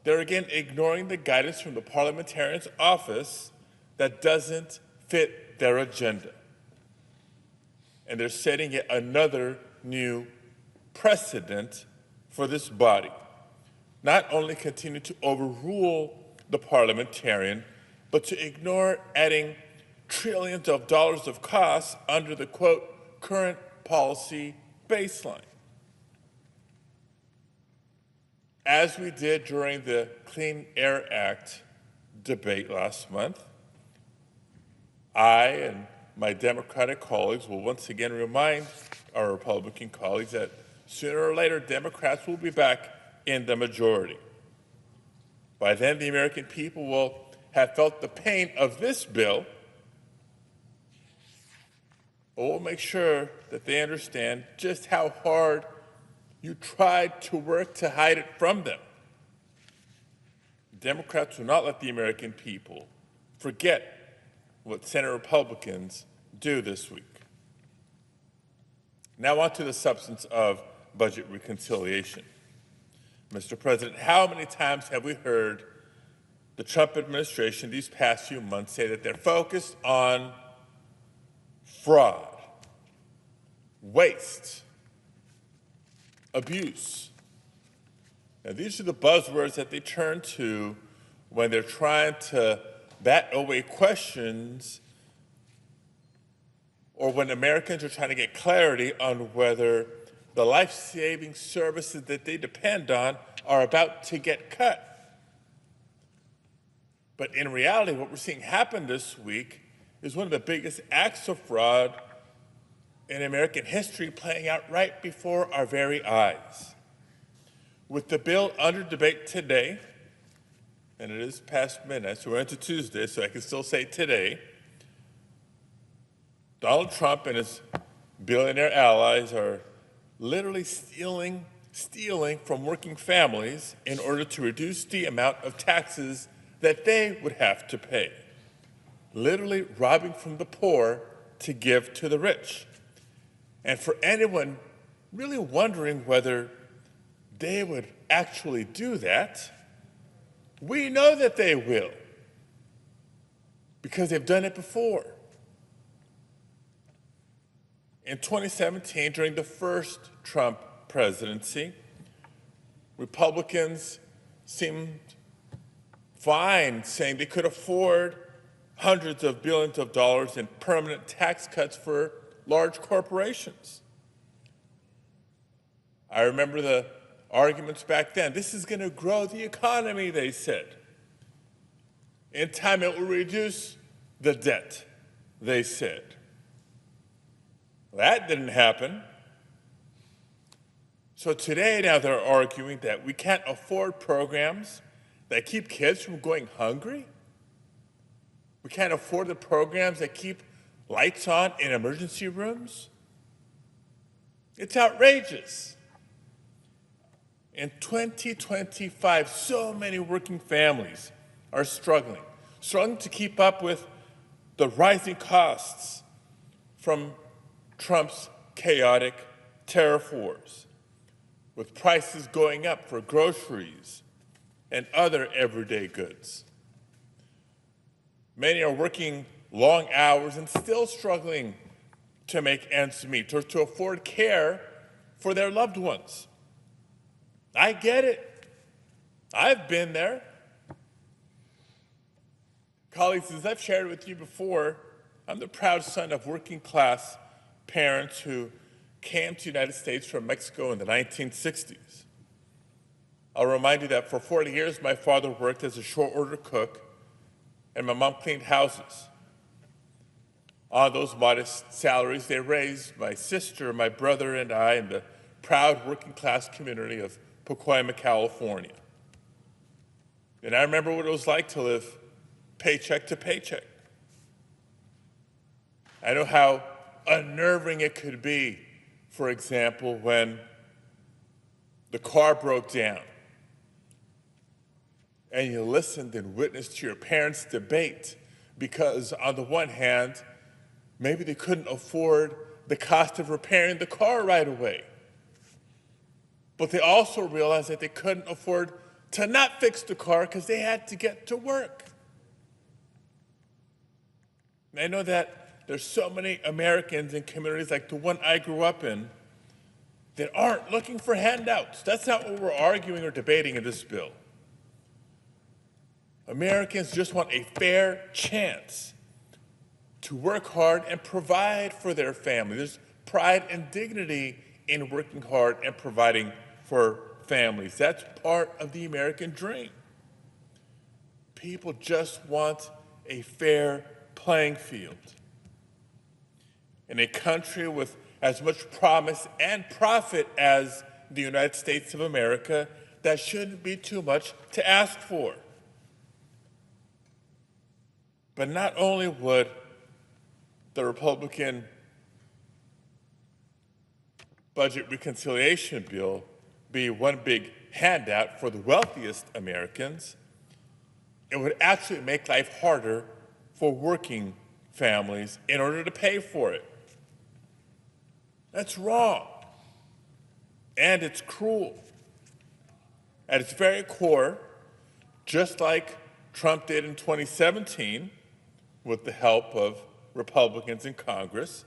They're again ignoring the guidance from the parliamentarian's office that doesn't fit their agenda. And they're setting yet another new precedent for this body. Not only continue to overrule the parliamentarian, but to ignore adding trillions of dollars of costs under the, quote, current policy baseline. As we did during the Clean Air Act debate last month, I and my Democratic colleagues will once again remind our Republican colleagues that sooner or later Democrats will be back in the majority. By then, the American people will have felt the pain of this bill, but we'll make sure that they understand just how hard you tried to work to hide it from them. Democrats will not let the American people forget what Senate Republicans do this week. Now on to the substance of budget reconciliation. Mr. President, how many times have we heard the Trump administration these past few months say that they're focused on fraud, waste, abuse? Now, these are the buzzwords that they turn to when they're trying to bat away questions or when Americans are trying to get clarity on whether the life-saving services that they depend on are about to get cut. But in reality, what we're seeing happen this week is one of the biggest acts of fraud in American history playing out right before our very eyes. With the bill under debate today, and it is past midnight, so we're into Tuesday, so I can still say today, Donald Trump and his billionaire allies are literally stealing from working families in order to reduce the amount of taxes that they would have to pay. Literally robbing from the poor to give to the rich. And for anyone really wondering whether they would actually do that, we know that they will, because they've done it before. In 2017, during the first Trump presidency, Republicans seemed fine, saying they could afford hundreds of billions of dollars in permanent tax cuts for large corporations. I remember the arguments back then. This is going to grow the economy, they said. In time, it will reduce the debt, they said. That didn't happen. So today, now they're arguing that we can't afford programs that keep kids from going hungry. We can't afford the programs that keep lights on in emergency rooms. It's outrageous. In 2025, so many working families are struggling to keep up with the rising costs from Trump's chaotic tariff wars, with prices going up for groceries and other everyday goods. Many are working long hours and still struggling to make ends meet or to afford care for their loved ones. I get it. I've been there. Colleagues, as I've shared with you before, I'm the proud son of working-class parents who came to the United States from Mexico in the 1960s. I'll remind you that for 40 years, my father worked as a short order cook, and my mom cleaned houses. On those modest salaries, they raised my sister, my brother, and I in the proud working class community of Pacoima, California. And I remember what it was like to live paycheck to paycheck. I know how unnerving it could be, for example, when the car broke down and you listened and witnessed your parents debate because, on the one hand, maybe they couldn't afford the cost of repairing the car right away. But they also realized that they couldn't afford to not fix the car because they had to get to work. And I know that there's so many Americans in communities like the one I grew up in that aren't looking for handouts. That's not what we're arguing or debating in this bill. Americans just want a fair chance to work hard and provide for their family. There's pride and dignity in working hard and providing for families. That's part of the American dream. People just want a fair playing field. In a country with as much promise and profit as the United States of America, that shouldn't be too much to ask for. But not only would the Republican budget reconciliation bill be one big handout for the wealthiest Americans, it would actually make life harder for working families in order to pay for it. That's wrong, and it's cruel. At its very core, just like Trump did in 2017 with the help of Republicans in Congress,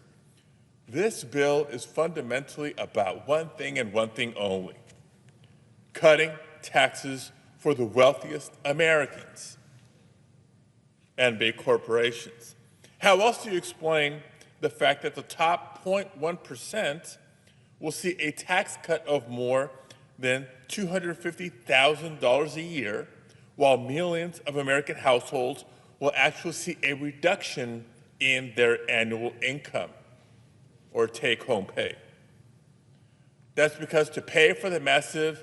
this bill is fundamentally about one thing and one thing only: cutting taxes for the wealthiest Americans and big corporations. How else do you explain the fact that the top 0.1% will see a tax cut of more than $250,000 a year, while millions of American households will actually see a reduction in their annual income or take-home pay? That's because to pay for the massive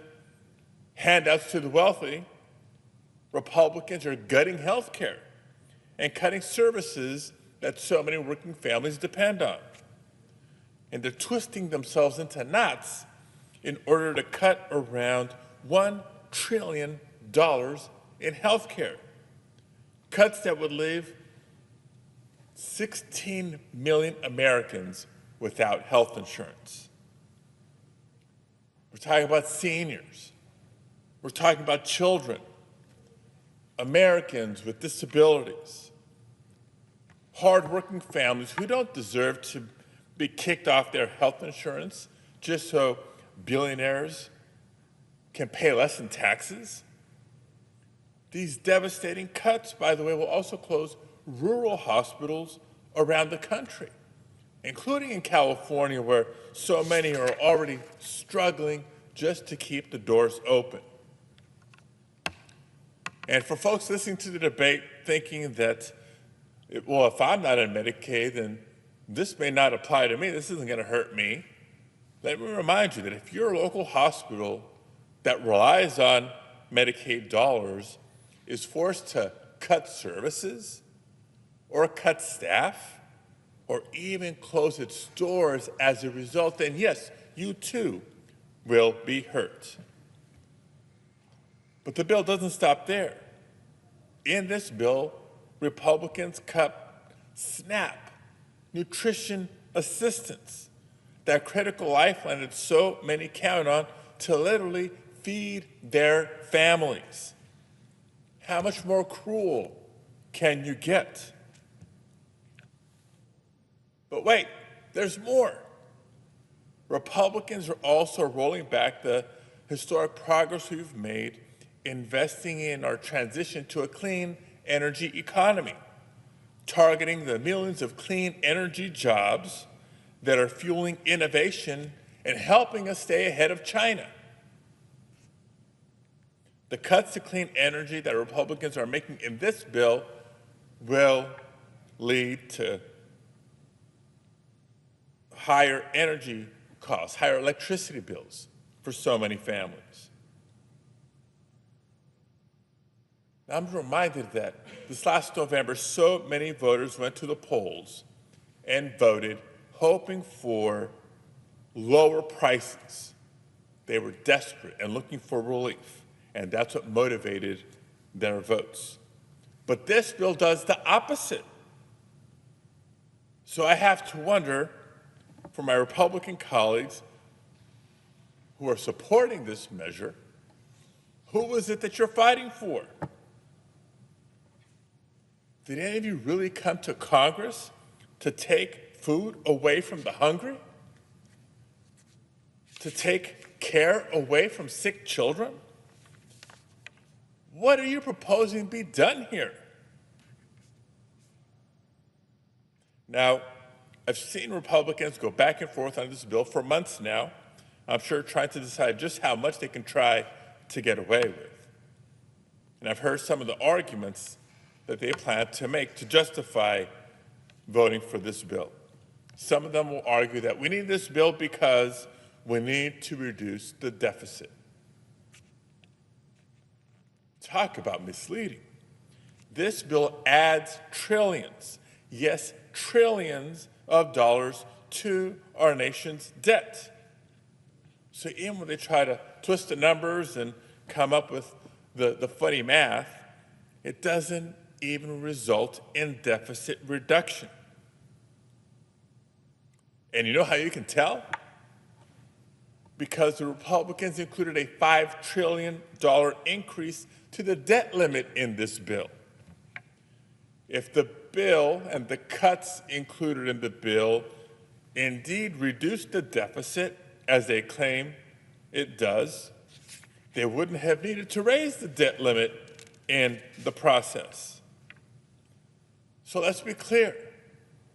handouts to the wealthy, Republicans are gutting health care and cutting services that so many working families depend on. And they're twisting themselves into knots in order to cut around $1 trillion in health care, cuts that would leave 16 million Americans without health insurance. We're talking about seniors. We're talking about children, Americans with disabilities, hardworking families who don't deserve to be kicked off their health insurance just so billionaires can pay less in taxes. These devastating cuts, by the way, will also close rural hospitals around the country, including in California, where so many are already struggling just to keep the doors open. And for folks listening to the debate thinking that, well, if I'm not on Medicaid, then this may not apply to me, this isn't going to hurt me, let me remind you that if your local hospital that relies on Medicaid dollars is forced to cut services or cut staff or even close its doors as a result, then yes, you too will be hurt. But the bill doesn't stop there. In this bill, Republicans cut SNAP, nutrition assistance, that critical lifeline that so many count on to literally feed their families. How much more cruel can you get? But wait, there's more. Republicans are also rolling back the historic progress we've made investing in our transition to a clean energy economy, targeting the millions of clean energy jobs that are fueling innovation and helping us stay ahead of China. The cuts to clean energy that Republicans are making in this bill will lead to higher energy costs, higher electricity bills for so many families. I'm reminded that this last November, so many voters went to the polls and voted hoping for lower prices. They were desperate and looking for relief, and that's what motivated their votes. But this bill does the opposite. So I have to wonder, for my Republican colleagues who are supporting this measure, who is it that you're fighting for? Did any of you really come to Congress to take food away from the hungry? To take care away from sick children? What are you proposing be done here? Now, I've seen Republicans go back and forth on this bill for months now, I'm sure trying to decide just how much they can try to get away with. And I've heard some of the arguments that they plan to make to justify voting for this bill. Some of them will argue that we need this bill because we need to reduce the deficit. Talk about misleading. This bill adds trillions, yes, trillions of dollars to our nation's debt. So even when they try to twist the numbers and come up with the funny math, it doesn't even result in deficit reduction. And you know how you can tell? Because the Republicans included a $5 trillion increase to the debt limit in this bill. If the bill and the cuts included in the bill indeed reduce the deficit, as they claim it does, they wouldn't have needed to raise the debt limit in the process. So let's be clear.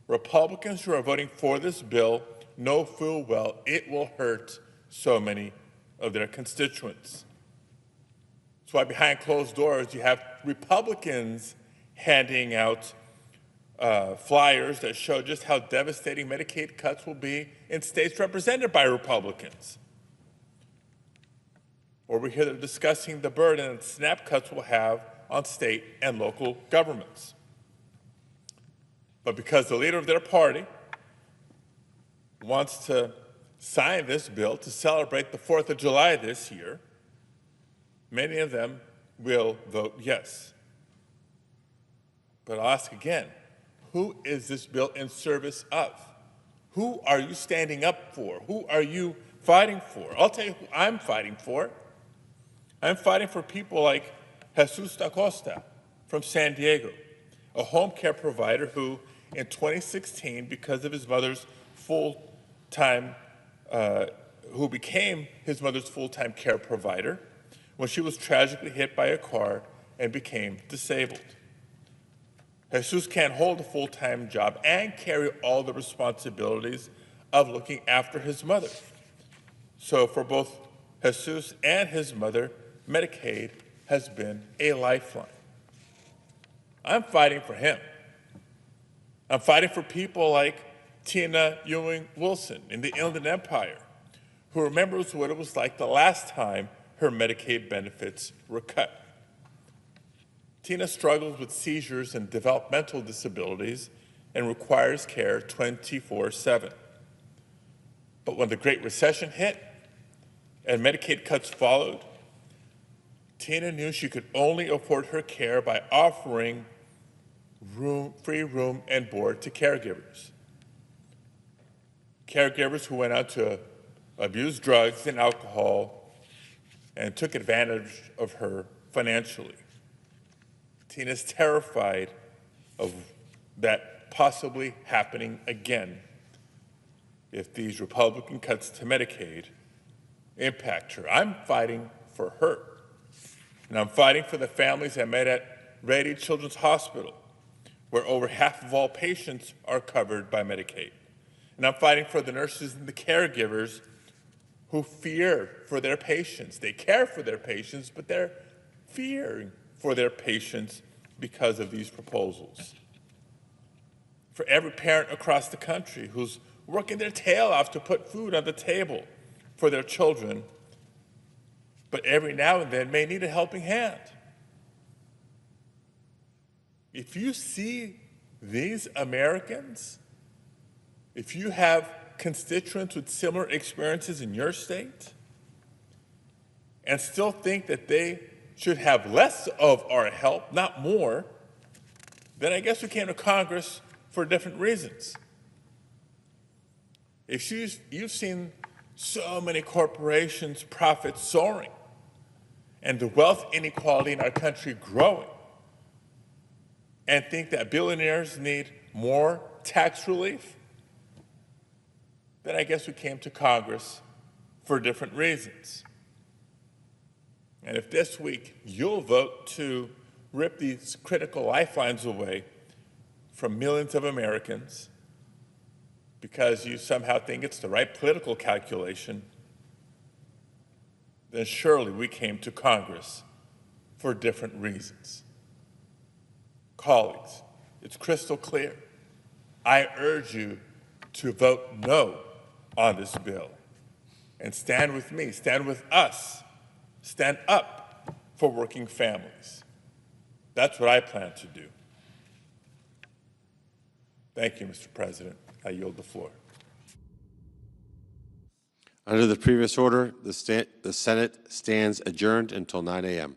Republicans who are voting for this bill know full well it will hurt so many of their constituents. That's why behind closed doors you have Republicans handing out flyers that show just how devastating Medicaid cuts will be in states represented by Republicans. Or we hear them discussing the burden that SNAP cuts will have on state and local governments. But because the leader of their party wants to sign this bill to celebrate the 4th of July this year, many of them will vote yes. But I'll ask again, who is this bill in service of? Who are you standing up for? Who are you fighting for? I'll tell you who I'm fighting for. I'm fighting for people like Jesus da Costa from San Diego, a home care provider who in 2016, because of his mother's full-time, who became his mother's full-time care provider when she was tragically hit by a car and became disabled. Jesus can't hold a full-time job and carry all the responsibilities of looking after his mother. So for both Jesus and his mother, Medicaid has been a lifeline. I'm fighting for him. I'm fighting for people like Tina Ewing Wilson in the Inland Empire, who remembers what it was like the last time her Medicaid benefits were cut. Tina struggles with seizures and developmental disabilities and requires care 24/7. But when the Great Recession hit and Medicaid cuts followed, Tina knew she could only afford her care by offering free room and board to caregivers. Caregivers who went out to abuse drugs and alcohol and took advantage of her financially. Tina's terrified of that possibly happening again if these Republican cuts to Medicaid impact her. I'm fighting for her. And I'm fighting for the families I met at Rady Children's Hospital, where over half of all patients are covered by Medicaid. And I'm fighting for the nurses and the caregivers who fear for their patients. They care for their patients, but they're fearing for their patients because of these proposals. For every parent across the country who's working their tail off to put food on the table for their children, but every now and then may need a helping hand. If you see these Americans, if you have constituents with similar experiences in your state, and still think that they should have less of our help, not more, then I guess we came to Congress for different reasons. If you've seen so many corporations' profits soaring and the wealth inequality in our country growing, and think that billionaires need more tax relief, then I guess we came to Congress for different reasons. And if this week you'll vote to rip these critical lifelines away from millions of Americans because you somehow think it's the right political calculation, then surely we came to Congress for different reasons. Colleagues, it's crystal clear. I urge you to vote no on this bill and stand with me, stand with us, stand up for working families. That's what I plan to do. Thank you, Mr. President. I yield the floor. Under the previous order, the Senate stands adjourned until 9 a.m.